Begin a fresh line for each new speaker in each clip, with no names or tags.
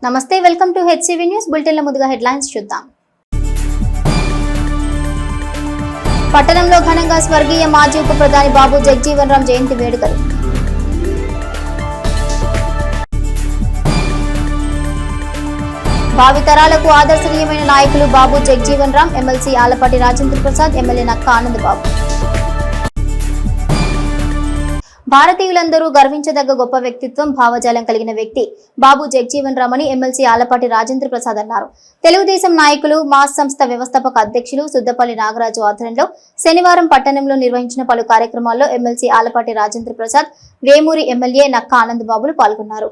నమస్తే, welcome to HCV news బులెటిన్ల ముందుగా headlines చూద్దాం. పట్టణంలో ఘనంగా స్వర్గీయ మాజీ ఉప ప్రధాని బాబు జగజీవన్ రామ్ జయంతి వేడుకలు. భావితరాలకు ఆదర్శనీయమైన నాయకులు బాబు జగజీవన్ రామ్. MLC Alapati Rajendra Prasad, MLA Nakka Anandbabu. భారతీయులందరూ గర్వించదగ్గ గొప్ప వ్యక్తిత్వం, భావజాలం కలిగిన వ్యక్తి బాబు జగజీవన్ రామ్ అని ఎమ్మెల్సీ ఆలపాటి రాజేంద్ర ప్రసాద్ అన్నారు. తెలుగుదేశం నాయకులు, మాస్ సంస్థ వ్యవస్థాపక అధ్యక్షులు సుద్దపల్లి నాగరాజు ఆధ్వర్యంలో శనివారం పట్టణంలో నిర్వహించిన పలు కార్యక్రమాల్లో ఎమ్మెల్సీ ఆలపాటి రాజేంద్ర ప్రసాద్, వేమూరి ఎమ్మెల్యే నక్కా ఆనందబాబులు పాల్గొన్నారు.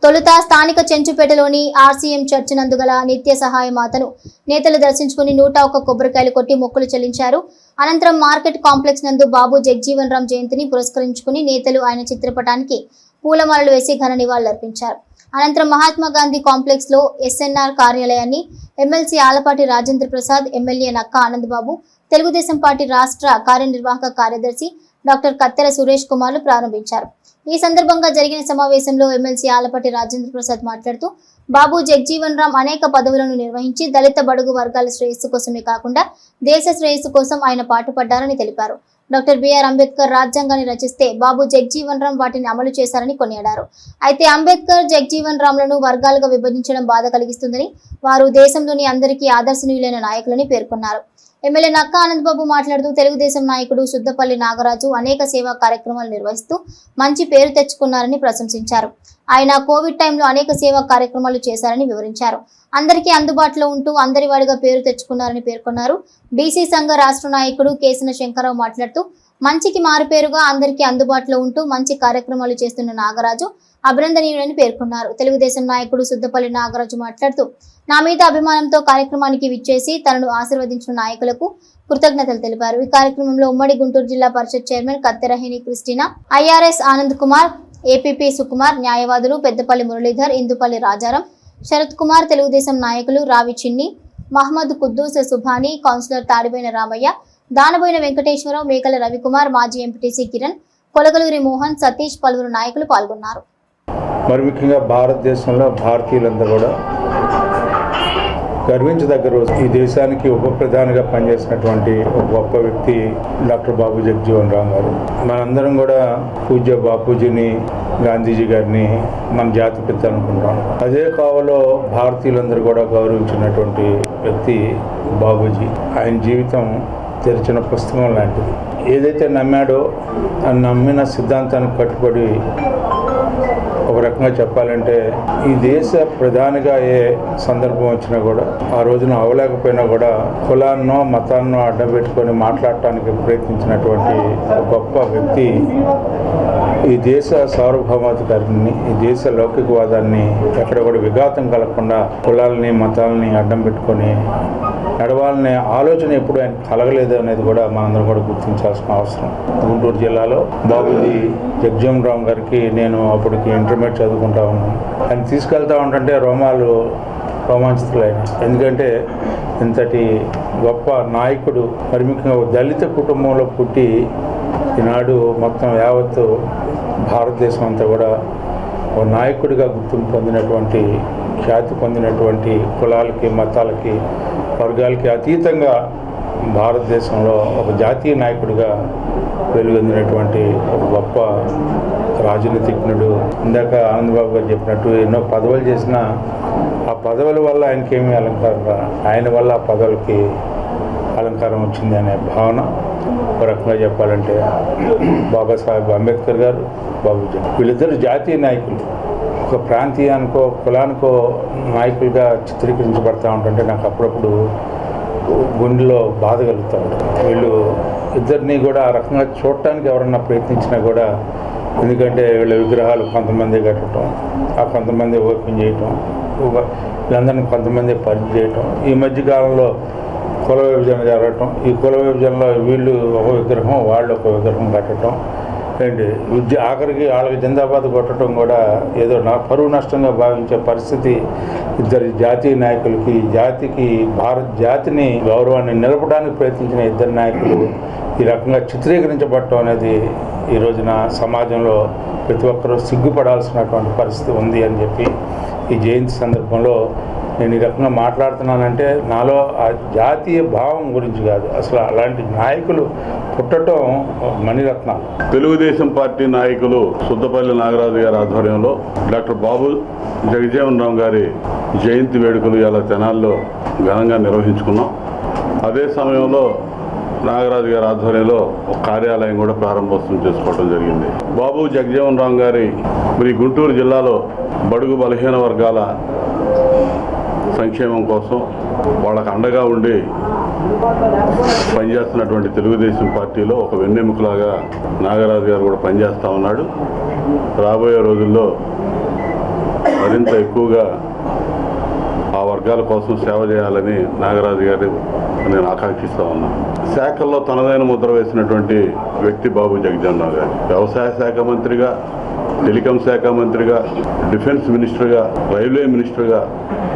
తొలుత స్థానిక చెంచుపేటలోని ఆర్సీఎం చర్చి నందు గల నిత్య సహాయ మాతను నేతలు దర్శించుకుని 101 కొబ్బరికాయలు కొట్టి మొక్కులు చెల్లించారు. అనంతరం మార్కెట్ కాంప్లెక్స్ నందు బాబు జగజీవన్ రామ్ జయంతిని పురస్కరించుకుని నేతలు ఆయన చిత్రపటానికి పూలమాలలు వేసి ఘన నివాళులర్పించారు. అనంతరం మహాత్మా గాంధీ కాంప్లెక్స్ లో ఎస్ఎన్ఆర్ కార్యాలయాన్ని MLC Alapati Rajendra Prasad, MLA Nakka Anandababu, Telugu Desam party రాష్ట్ర కార్యనిర్వాహక కార్యదర్శి డాక్టర్ కత్తెర సురేష్ కుమార్లు ప్రారంభించారు. ఈ సందర్భంగా జరిగిన సమావేశంలో ఎమ్మెల్సీ ఆలపాటి రాజేంద్ర ప్రసాద్ మాట్లాడుతూ బాబు జగజీవన్ రామ్ అనేక పదవులను నిర్వహించి దళిత బడుగు వర్గాల శ్రేయస్సు కోసమే కాకుండా దేశ శ్రేయస్సు కోసం ఆయన పాటుపడ్డారని తెలిపారు. డాక్టర్ బిఆర్ అంబేద్కర్ రాజ్యాంగాన్ని రచిస్తే బాబు జగజీవన్ రామ్ వాటిని అమలు చేశారని కొనియాడారు. అయితే అంబేద్కర్ జగజీవన్ రామ్లను వర్గాలుగా విభజించడం బాధ కలిగిస్తుందని, వారు దేశంలోని అందరికీ ఆదర్శనీయులైన నాయకులని పేర్కొన్నారు. ఎమ్మెల్యే నక్కా ఆనందబాబు మాట్లాడుతూ తెలుగుదేశం నాయకుడు సుద్దపల్లి నాగరాజు అనేక సేవా కార్యక్రమాలు నిర్వహిస్తూ మంచి పేరు తెచ్చుకున్నారని ప్రశంసించారు. ఆయన కోవిడ్ టైంలో అనేక సేవా కార్యక్రమాలు చేశారని వివరించారు. అందరికీ అందుబాటులో ఉంటూ అందరి వాడిగా పేరు తెచ్చుకున్నారని పేర్కొన్నారు. బీసీ సంఘ రాష్ట్ర నాయకుడు కేసిన శంకరరావు మాట్లాడుతూ మంచికి మారుపేరుగా అందరికీ అందుబాటులో ఉంటూ మంచి కార్యక్రమాలు చేస్తున్న నాగరాజు అభినందనీయుడని పేర్కొన్నారు. తెలుగుదేశం నాయకుడు సుద్దపల్లి నాగరాజు మాట్లాడుతూ నా మీద అభిమానంతో కార్యక్రమానికి విచ్చేసి తనను ఆశీర్వదించిన నాయకులకు కృతజ్ఞతలు తెలిపారు. ఈ కార్యక్రమంలో ఉమ్మడి Guntur zilla parishad chairman Kathera Henry Christina, IRS Anand Kumar, APP Sukumar, న్యాయవాదులు పెద్దపల్లి మురళీధర్, ఇందుపల్లి రాజారాం, శరత్ కుమార్, తెలుగుదేశం నాయకులు రావి చిన్ని, మహమ్మద్ కుద్దూస్ సుభాని, కౌన్సిలర్ తాడిబోయిన రామయ్య, దానబోయిన వెంకటేశ్వరరావు, మేకల రవికుమార్, మాజీ ఎంపీటీసీ కిరణ్, కొలగలూరి మోహన్, సతీష్, పలువురు నాయకులు పాల్గొన్నారు.
మరి ముఖ్యంగా భారతదేశంలో భారతీయులందరూ కూడా గర్వించదగ్గ రోజు. ఈ దేశానికి ఉప ప్రధానిగా పనిచేసినటువంటి ఒక గొప్ప వ్యక్తి డాక్టర్ బాబు జగజీవన్ రామ్ గారు. మనందరం కూడా పూజ్య బాపూజీని, గాంధీజీ గారిని మన జాతిపిత అనుకుంటాం. అదే కావలో భారతీయులందరూ కూడా గౌరవించినటువంటి వ్యక్తి బాబూజీ. ఆయన జీవితం తెరిచిన పుస్తకం లాంటిది. ఏదైతే నమ్మాడో ఆ నమ్మిన సిద్ధాంతానికి కట్టుబడి ఒక రకంగా చెప్పాలంటే ఈ దేశ ప్రధానిగా ఏ సందర్భం వచ్చినా కూడా ఆ రోజున అవలేకపోయినా కూడా కులాన్నో మతాన్నో అడ్డం పెట్టుకొని మాట్లాడటానికి ప్రయత్నించినటువంటి గొప్ప వ్యక్తి. ఈ దేశ సార్వభౌమాధికారిని, ఈ దేశ లౌకికవాదాన్ని ఎక్కడ కూడా విఘాతం కలగకుండా కులాలని మతాలని అడ్డం పెట్టుకొని నడవాలనే ఆలోచన ఎప్పుడు ఆయన కలగలేదు అనేది కూడా మనందరం కూడా గుర్తించాల్సిన అవసరం. గుంటూరు జిల్లాలో బాబూజీ జగజీవన్ రామ్ గారికి నేను అప్పటికి ఇంటర్మీడియట్ చదువుకుంటా ఉన్నాను. ఆయన తీసుకెళ్తా ఉంటుంటే రోమాంచితులైన. ఎందుకంటే ఇంతటి గొప్ప నాయకుడు, మరి ముఖ్యంగా దళిత కుటుంబంలో పుట్టి ఈనాడు మొత్తం యావత్తు భారతదేశం అంతా కూడా ఒక నాయకుడిగా గుర్తింపు పొందినటువంటి, ఖ్యాతి పొందినటువంటి, కులాలకి మతాలకి వర్గాలకి అతీతంగా భారతదేశంలో ఒక జాతీయ నాయకుడిగా వెలుగొందినటువంటి ఒక గొప్ప రాజనీతిజ్ఞుడు. ఇందాక ఆనందబాబు గారు చెప్పినట్టు ఎన్నో పదవులు చేసిన ఆ పదవుల వల్ల ఆయనకేమీ అలంకారం, ఆయన వల్ల ఆ పదవులకి అలంకారం వచ్చింది అనే భావన. ఒక రకంగా చెప్పాలంటే బాబాసాహెబ్ అంబేద్కర్ గారు, బాబూజీ, వీళ్ళిద్దరు జాతీయ నాయకులు. ఒక ప్రాంతీయానికో కులానికో నాయకులుగా చిత్రీకరించబడతా ఉంటుంటే నాకు అప్పుడప్పుడు గుండెలో బాధ కలుగుతూ ఉంటుంది. వీళ్ళు ఇద్దరిని కూడా ఆ రకంగా చూడటానికి ఎవరన్నా ప్రయత్నించినా కూడా, ఎందుకంటే వీళ్ళ విగ్రహాలు కొంతమంది కట్టడం, ఆ కొంతమంది ఓపెన్ చేయటం, వీళ్ళందరినీ కొంతమంది పరిచయం చేయటం, ఈ మధ్యకాలంలో కుల విభజన జరగటం, ఈ కుల విభజనలో వీళ్ళు ఒక విగ్రహం వాళ్ళు ఒక విగ్రహం కట్టడం, ఏంటి ఆఖరికి వాళ్ళకి జిందాబాద్ కొట్టడం కూడా ఏదో పరువు నష్టంగా భావించే పరిస్థితి ఇద్దరు జాతీయ నాయకులకి, జాతికి, భారత జాతిని గౌరవాన్ని నిలపడానికి ప్రయత్నించిన ఇద్దరు నాయకులు ఈ రకంగా చిత్రీకరించబడటం అనేది ఈ రోజున సమాజంలో ప్రతి ఒక్కరూ సిగ్గుపడాల్సినటువంటి పరిస్థితి ఉంది అని చెప్పి ఈ జయంతి సందర్భంలో నేను ఈ రకంగా మాట్లాడుతున్నానంటే నాలో ఆ జాతీయ భావం గురించి కాదు, అసలు అలాంటి నాయకులు పుట్టడం మణిరత్నాలు.
తెలుగుదేశం పార్టీ నాయకులు సుద్దపల్లి నాగరాజు గారి ఆధ్వర్యంలో డాక్టర్ బాబు జగజీవన్ రామ్ గారి జయంతి వేడుకలు ఇలా తెనాల్లో ఘనంగా నిర్వహించుకున్నాం. అదే సమయంలో నాగరాజు గారి ఆధ్వర్యంలో ఒక కార్యాలయం కూడా ప్రారంభోత్సవం చేసుకోవడం జరిగింది. బాబు జగజీవన్ రామ్ గారి మరి గుంటూరు జిల్లాలో బడుగు బలహీన వర్గాల సంక్షేమం కోసం వాళ్ళకు అండగా ఉండి పనిచేస్తున్నటువంటి తెలుగుదేశం పార్టీలో ఒక వెన్నెముకలాగా నాగరాజు గారు కూడా పనిచేస్తూ ఉన్నాడు. రాబోయే రోజుల్లో మరింత ఎక్కువగా ఆ వర్గాల కోసం సేవ చేయాలని నాగరాజు గారు నేను ఆకాంక్షిస్తూ ఉన్నాను. శాఖల్లో తనదైన ముద్ర వేసినటువంటి వ్యక్తి బాబు జగజీవన్ రామ్ గారు. వ్యవసాయ శాఖ మంత్రిగా, టెలికాం శాఖ మంత్రిగా, డిఫెన్స్ మినిస్టర్గా, రైల్వే మినిస్టర్గా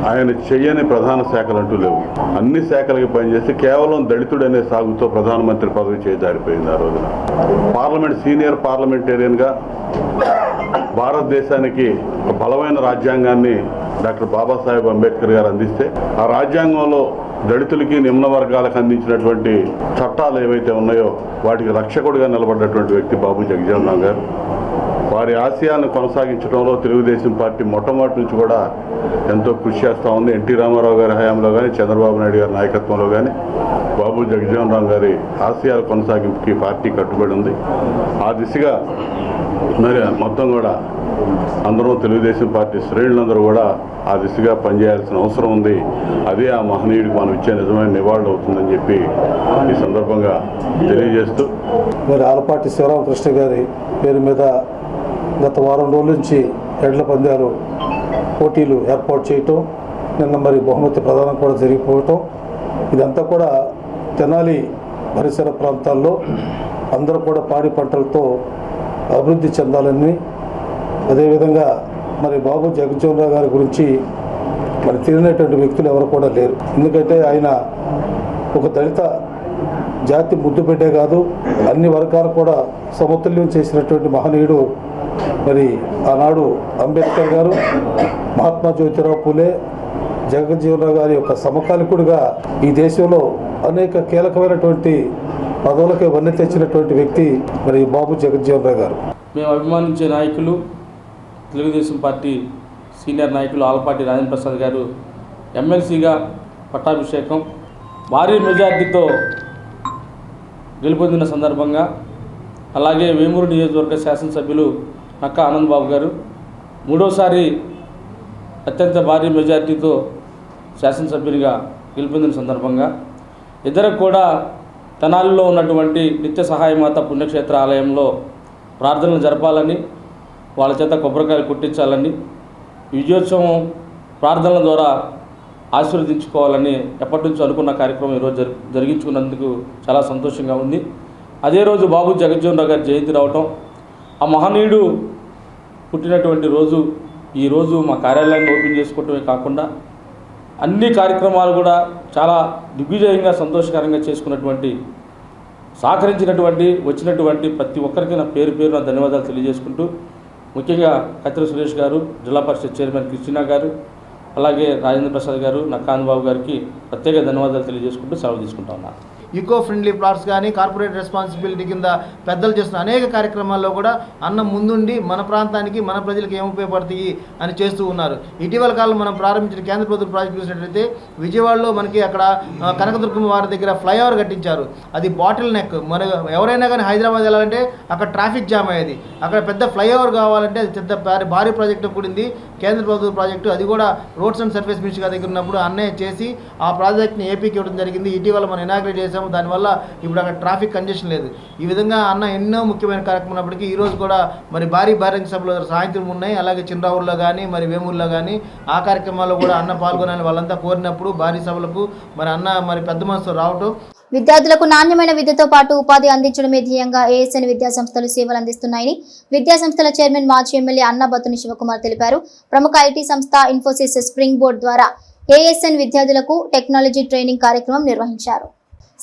ఆయన చెయ్యని ప్రధాన శాఖలు అంటూ లేవు. అన్ని శాఖలకి పనిచేసి కేవలం దళితుడనే సాగుతో ప్రధానమంత్రి పదవి చేజారిపోయింది ఆ రోజున. పార్లమెంట్ సీనియర్ పార్లమెంటేరియన్గా భారతదేశానికి ఒక బలమైన రాజ్యాంగాన్ని డాక్టర్ బాబాసాహెబ్ అంబేద్కర్ గారు అందిస్తే ఆ రాజ్యాంగంలో దళితులకి, నిమ్న వర్గాలకు అందించినటువంటి చట్టాలు ఏవైతే ఉన్నాయో వాటికి రక్షకుడిగా నిలబడ్డటువంటి వ్యక్తి బాబు జగజీవన్ రామ్ గారు. వారి ఆశయాలను కొనసాగించడంలో తెలుగుదేశం పార్టీ మొట్టమొదటి నుంచి కూడా ఎంతో కృషి చేస్తూ ఉంది. ఎన్టీ రామారావు గారి హయాంలో కానీ, చంద్రబాబు నాయుడు గారి నాయకత్వంలో కానీ బాబు జగజీవన్ రామ్ గారి ఆశయాల కొనసాగింపుకి పార్టీ కట్టుబడి ఉంది. ఆ దిశగా మరి మొత్తం కూడా అందరూ తెలుగుదేశం పార్టీ శ్రేణులందరూ కూడా ఆ దిశగా పనిచేయాల్సిన అవసరం ఉంది. అదే ఆ మహనీయుడికి మనం ఇచ్చే నిజమైన నివాళులు అవుతుందని చెప్పి ఈ సందర్భంగా తెలియజేస్తూ,
మరి ఆలపాటి శివరామకృష్ణ గారి పేరు మీద గత వారం రోజుల నుంచి ఎడ్ల పందాలు పోటీలు ఏర్పాటు చేయటం, నిన్న మరి బహుమతి ప్రదానం కూడా జరిగిపోవటం, ఇదంతా కూడా తెనాలి పరిసర ప్రాంతాల్లో అందరూ కూడా పాడి పంటలతో అభివృద్ధి చెందాలని, అదేవిధంగా మరి బాబు జగజీవన్ రామ్ గారి గురించి మరి తెలియనటువంటి వ్యక్తులు ఎవరు కూడా లేరు. ఎందుకంటే ఆయన ఒక దళిత జాతి ముద్దుబిడ్డే కాదు, అన్ని వర్గాలు కూడా సమతుల్యం చేసినటువంటి మహనీయుడు. మరి ఆనాడు అంబేద్కర్ గారు, మహాత్మా జ్యోతిరావు పూలే, జగజీవన్ రామ్ గారి యొక్క సమకాలికుడిగా ఈ దేశంలో అనేక కీలకమైనటువంటి పదవులకి వన్నె తెచ్చినటువంటి వ్యక్తి మరి బాబు జగజీవన్ రామ్ గారు.
మేము అభిమానించే నాయకులు తెలుగుదేశం పార్టీ సీనియర్ నాయకులు ఆలపాటి రాజేంద్ర ప్రసాద్ గారు ఎమ్మెల్సీగా పట్టాభిషేకం భారీ మెజార్టీతో గెలుపొందిన సందర్భంగా, అలాగే వేమూరు నియోజకవర్గ శాసనసభ్యులు నక్కా ఆనంద్ బాబు గారు మూడోసారి అత్యంత భారీ మెజార్టీతో శాసనసభ్యునిగా గెలుపొందిన సందర్భంగా ఇద్దరు కూడా తెనాలిలో ఉన్నటువంటి నిత్య సహాయమాత పుణ్యక్షేత్ర ఆలయంలో ప్రార్థనలు జరపాలని, వాళ్ళ చేత కొబ్బరికాయలు కొట్టించాలని, విజయోత్సవం ప్రార్థనల ద్వారా ఆశీర్వదించుకోవాలని ఎప్పటి నుంచో అనుకున్న కార్యక్రమం ఈరోజు జరిగించుకున్నందుకు చాలా సంతోషంగా ఉంది. అదే రోజు బాబు జగజీవన్ రామ్ గారి జయంతి రావటం, ఆ మహనీయుడు పుట్టినటువంటి రోజు ఈరోజు మా కార్యాలయాన్ని ఓపెన్ చేసుకోవటమే కాకుండా అన్ని కార్యక్రమాలు కూడా చాలా దిగ్విజయంగా సంతోషకరంగా చేసుకున్నటువంటి, సహకరించినటువంటి, వచ్చినటువంటి ప్రతి ఒక్కరికి నా పేరున ధన్యవాదాలు తెలియజేసుకుంటూ, ముఖ్యంగా కత్తిర సురేష్ గారు, జిల్లా పరిషత్ చైర్మన్ కృష్ణ గారు, అలాగే రాజేంద్ర ప్రసాద్ గారు, నక్కాంద్ బాబు గారికి ప్రత్యేక ధన్యవాదాలు తెలియజేసుకుంటూ సెలవు తీసుకుంటా ఉన్నాను.
ఈకో ఫ్రెండ్లీ ప్లాట్స్ కానీ కార్పొరేట్ రెస్పాన్సిబిలిటీ కింద పెద్దలు చేస్తున్న అనేక కార్యక్రమాల్లో కూడా అన్న ముందుండి మన ప్రాంతానికి, మన ప్రజలకు ఏం ఉపయోగపడతాయి అని చేస్తూ ఉన్నారు. ఇటీవల కాలం మనం ప్రారంభించిన కేంద్ర ప్రభుత్వ ప్రాజెక్ట్ చూసినట్లయితే విజయవాడలో మనకి అక్కడ కనకదుర్గమ్మ వారి దగ్గర ఫ్లైఓవర్ కట్టించారు. అది బాటిల్ నెక్. మన ఎవరైనా కానీ హైదరాబాద్ వెళ్ళాలంటే అక్కడ ట్రాఫిక్ జామ్ అయ్యేది. అక్కడ పెద్ద ఫ్లైఓవర్ కావాలంటే అది పెద్ద భారీ ప్రాజెక్టు కూడింది, కేంద్ర ప్రభుత్వ ప్రాజెక్టు. అది కూడా రోడ్స్ అండ్ సర్ఫేస్ మినిస్టర్ గారి దగ్గర ఉన్నప్పుడు అన్నయ్య చేసి ఆ ప్రాజెక్ట్ని ఏపీకి ఇవ్వడం జరిగింది. ఇటీవల మనం ఇనాగ్రేట్ చేసాము. దానివల్ల ఇప్పుడు అక్కడ ట్రాఫిక్ కంజెషన్ లేదు. ఈ విధంగా అన్న ఎన్నో ముఖ్యమైన కార్యక్రమం ఉన్నప్పటికీ ఈరోజు కూడా మరి భారీ బహిరంగ సభలు సాయంత్రం ఉన్నాయి. అలాగే చిన్నరావుల్లో కానీ మరి వేమూరులో కానీ ఆ కార్యక్రమాల్లో కూడా అన్న పాల్గొనాలని వాళ్ళంతా కోరినప్పుడు భారీ సభలకు మరి అన్న మరి పెద్ద మనసుతో రావటం
విద్యార్థులకు నాణ్యమైన విద్యతో పాటు ఉపాధి అందించడమే ధ్యేయంగా ఏఎస్ఎన్ విద్యా సంస్థలు సేవలు అందిస్తున్నాయని విద్యా సంస్థల చైర్మన్ మాజీ ఎమ్మెల్యే అన్నా బత్తుని శివకుమార్ తెలిపారు. ప్రముఖ ఐటీ సంస్థ ఇన్ఫోసిస్ స్ప్రింగ్ బోర్డ్ ద్వారా ఏఎస్ఎన్ విద్యార్థులకు టెక్నాలజీ ట్రైనింగ్ కార్యక్రమం నిర్వహించారు.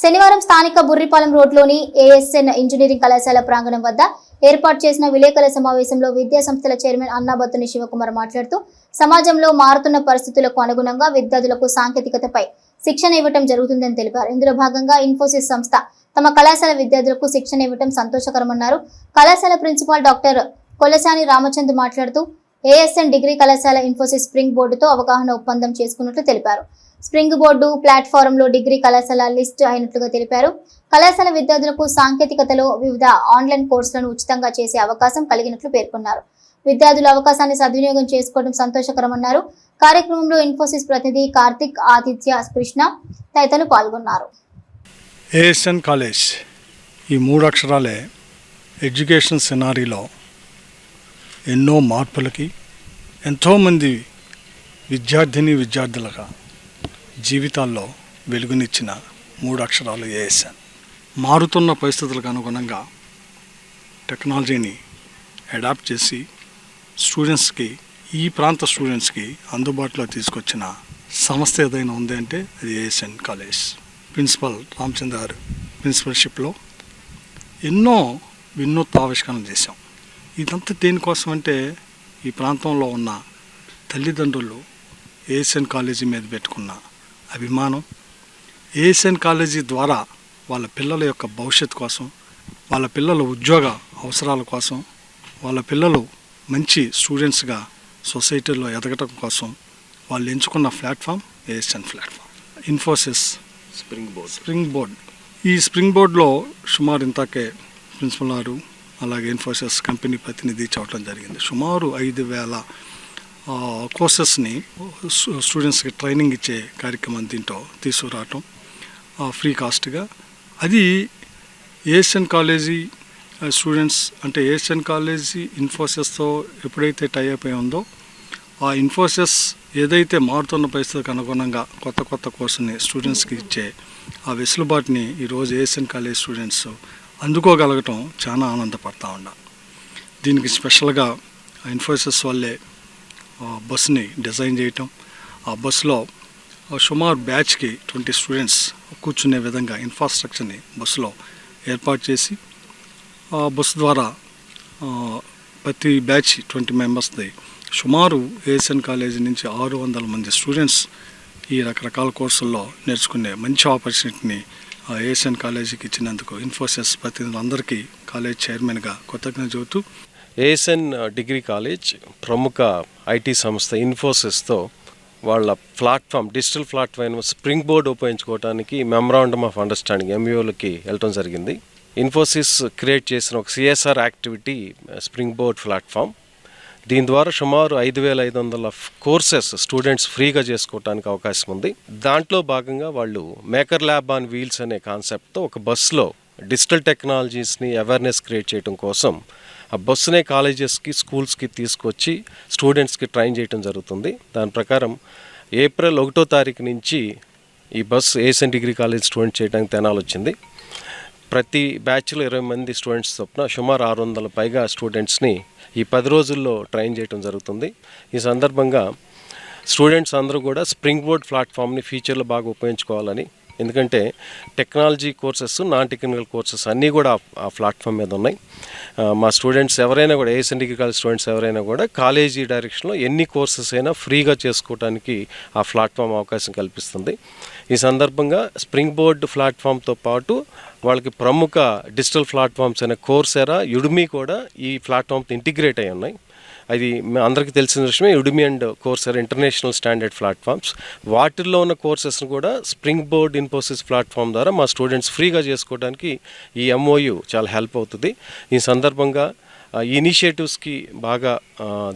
శనివారం స్థానిక బుర్రిపాలెం రోడ్లోని ఏఎస్ఎన్ ఇంజనీరింగ్ కళాశాల ప్రాంగణం వద్ద ఏర్పాటు చేసిన విలేకరుల సమావేశంలో విద్యా సంస్థల చైర్మన్ అన్నా బత్తుని శివకుమార్ మాట్లాడుతూ సమాజంలో మారుతున్న పరిస్థితులకు అనుగుణంగా విద్యార్థులకు సాంకేతికతపై శిక్షణ ఇవ్వటం జరుగుతుందని తెలిపారు. ఇందులో భాగంగా ఇన్ఫోసిస్ సంస్థ తమ కళాశాల విద్యార్థులకు శిక్షణ ఇవ్వటం సంతోషకరమన్నారు. కళాశాల ప్రిన్సిపాల్ డాక్టర్ కొలసాని రామచంద్ మాట్లాడుతూ ఏఎస్ఎన్ డిగ్రీ కళాశాల ఇన్ఫోసిస్ స్ప్రింగ్ బోర్డుతో అవగాహన ఒప్పందం చేసుకున్నట్లు తెలిపారు. స్ప్రింగ్ బోర్డు ప్లాట్ఫారంలో డిగ్రీ కళాశాల లిస్ట్ అయినట్లుగా తెలిపారు. కళాశాల విద్యార్థులకు సాంకేతికతలో వివిధ ఆన్లైన్ కోర్సులను ఉచితంగా చేసే అవకాశం కలిగినట్లు పేర్కొన్నారు. విద్యార్థుల అవకాశాన్ని సద్వినియోగం చేసుకోవడం సంతోషకరమన్నారు. కార్యక్రమంలో ఇన్ఫోసిస్ ప్రతినిధి కార్తిక్, ఆదిత్య, కృష్ణ తదితరులు పాల్గొన్నారు.
ఏఎస్ఎన్ కాలేజ్ ఈ 3 అక్షరాలే ఎడ్యుకేషన్ సినారీలో ఎన్నో మార్పులకి ఎంతోమంది విద్యార్థులుగా జీవితాల్లో వెలుగునిచ్చిన 3 అక్షరాలు ఏఎస్ఎన్. మారుతున్న పరిస్థితులకు అనుగుణంగా టెక్నాలజీని అడాప్ట్ చేసి స్టూడెంట్స్కి, ఈ ప్రాంత స్టూడెంట్స్కి అందుబాటులో తీసుకొచ్చిన సంస్థ ఏదైనా ఉంది అంటే అది ఏఎస్ఎన్ కాలేజ్. ప్రిన్సిపల్ రామచంద్ర గారు ప్రిన్సిపల్షిప్లో ఎన్నో వినూత్నావిష్కరణలు చేశాం. ఇదంతా దేనికోసం అంటే ఈ ప్రాంతంలో ఉన్న తల్లిదండ్రులు ఏఎస్ఎన్ కాలేజీ మీద పెట్టుకున్న అభిమానం, ఏఎస్ఎన్ కాలేజీ ద్వారా వాళ్ళ పిల్లల యొక్క భవిష్యత్తు కోసం, వాళ్ళ పిల్లల ఉద్యోగ అవసరాల కోసం, వాళ్ళ పిల్లలు మంచి స్టూడెంట్స్గా సొసైటీలో ఎదగటం కోసం వాళ్ళు ఎంచుకున్న platform ASN platform. Infosys spring board ఈ స్ప్రింగ్ బోర్డ్లో సుమారు ఇంతకే ప్రిన్సిపల్ గారు అలాగే ఇన్ఫోసిస్ కంపెనీ ప్రతినిధి చెప్పడం జరిగింది. సుమారు 5,000 కోర్సెస్ని స్టూడెంట్స్కి ట్రైనింగ్ ఇచ్చే కార్యక్రమం దీంట్లో తీసుకురావటం ఫ్రీ కాస్ట్గా. అది ఏఎస్ఎన్ కాలేజీ స్టూడెంట్స్ అంటే ఏఎస్ఎన్ కాలేజీ ఇన్ఫోసిస్తో ఎప్పుడైతే టైఅప్ అయి ఉందో ఆ ఇన్ఫోసిస్ ఏదైతే మారుతున్న పరిస్థితులకు అనుగుణంగా కొత్త కోర్సుని స్టూడెంట్స్కి ఇచ్చే ఆ వెసులుబాటుని ఈరోజు ఏఎస్ఎన్ కాలేజ్ స్టూడెంట్స్ అందుకోగలగటం చాలా ఆనందపడతా ఉన్నా. దీనికి స్పెషల్గా ఇన్ఫోసిస్ వాళ్ళే బస్సుని డిజైన్ చేయటం, ఆ బస్సులో సుమారు బ్యాచ్కి 20 స్టూడెంట్స్ కూర్చునే విధంగా ఇన్ఫ్రాస్ట్రక్చర్ని బస్సులో ఏర్పాటు చేసి ఆ బస్సు ద్వారా ప్రతి బ్యాచ్ 20 మెంబర్స్ది సుమారు ఏఎస్ఎన్ కాలేజీ నుంచి 600 మంది స్టూడెంట్స్ ఈ రకరకాల కోర్సుల్లో నేర్చుకునే మంచి ఆపర్చునిటీని ఏఎస్ఎన్ కాలేజీకి ఇచ్చినందుకు ఇన్ఫోసిస్ ప్రతినిధులందరికీ కాలేజ్ చైర్మన్గా కృతజ్ఞత చెబుతూ,
ఏఎస్ఎన్ డిగ్రీ కాలేజ్ ప్రముఖ ఐటీ సంస్థ ఇన్ఫోసిస్తో వాళ్ళ platform, digital platform spring board ఉపయోగించుకోవడానికి మెమరాండమ్ ఆఫ్ అండర్స్టాండింగ్ MOUలకి వెళ్ళడం జరిగింది. ఇన్ఫోసిస్ క్రియేట్ చేసిన ఒక CSR activity spring board platform. దీని ద్వారా సుమారు 5,500 కోర్సెస్ స్టూడెంట్స్ ఫ్రీగా చేసుకోవడానికి అవకాశం ఉంది. దాంట్లో భాగంగా వాళ్ళు మేకర్ ల్యాబ్ ఆన్ వీల్స్ అనే కాన్సెప్ట్తో ఒక బస్సులో డిజిటల్ టెక్నాలజీస్ని అవేర్నెస్ క్రియేట్ చేయడం కోసం ఆ బస్సునే కాలేజెస్కి, స్కూల్స్కి తీసుకొచ్చి స్టూడెంట్స్కి ట్రైన్ చేయడం జరుగుతుంది. దాని ప్రకారం ఏప్రిల్ 1వ తారీఖు నుంచి ఈ bus ASN degree college student చేయడానికి తెనాలి వచ్చింది. ప్రతి బ్యాచ్లో 20 మంది స్టూడెంట్స్ చొప్పున సుమారు 600 పైగా స్టూడెంట్స్ని ఈ 10 రోజుల్లో ట్రైన్ చేయడం జరుగుతుంది. ఈ సందర్భంగా స్టూడెంట్స్ అందరూ కూడా స్ప్రింగ్ బోర్డ్ ప్లాట్ఫామ్ని ఫ్యూచర్లో బాగా ఉపయోగించుకోవాలని, ఎందుకంటే technology courses, non technical courses అన్నీ కూడా ఆ ప్లాట్ఫామ్ మీద ఉన్నాయి. మా స్టూడెంట్స్ ఎవరైనా కూడా, ఏఎస్ఎన్ డిగ్రీ కాలేజ్ స్టూడెంట్స్ ఎవరైనా కూడా కాలేజీ డైరెక్షన్లో ఎన్ని కోర్సెస్ అయినా ఫ్రీగా చేసుకోవడానికి ఆ ప్లాట్ఫామ్ అవకాశం కల్పిస్తుంది. ఈ సందర్భంగా స్ప్రింగ్ బోర్డ్ ప్లాట్ఫామ్తో పాటు వాళ్ళకి ప్రముఖ డిజిటల్ ప్లాట్ఫామ్స్ అయిన కోర్సెరా, యుడిమి కూడా ఈ ప్లాట్ఫామ్తో ఇంటిగ్రేట్ అయి ఉన్నాయి. అది అందరికీ తెలిసిన విషయమే. యుడిమి and Coursera international standard platforms. వాటిల్లో ఉన్న కోర్సెస్ను కూడా స్ప్రింగ్ బోర్డ్ ఇన్ఫోసిస్ ప్లాట్ఫామ్ ద్వారా మా స్టూడెంట్స్ ఫ్రీగా చేసుకోవడానికి ఈ MOU చాలా హెల్ప్ అవుతుంది. ఈ సందర్భంగా ఈ ఇనిషియేటివ్స్కి బాగా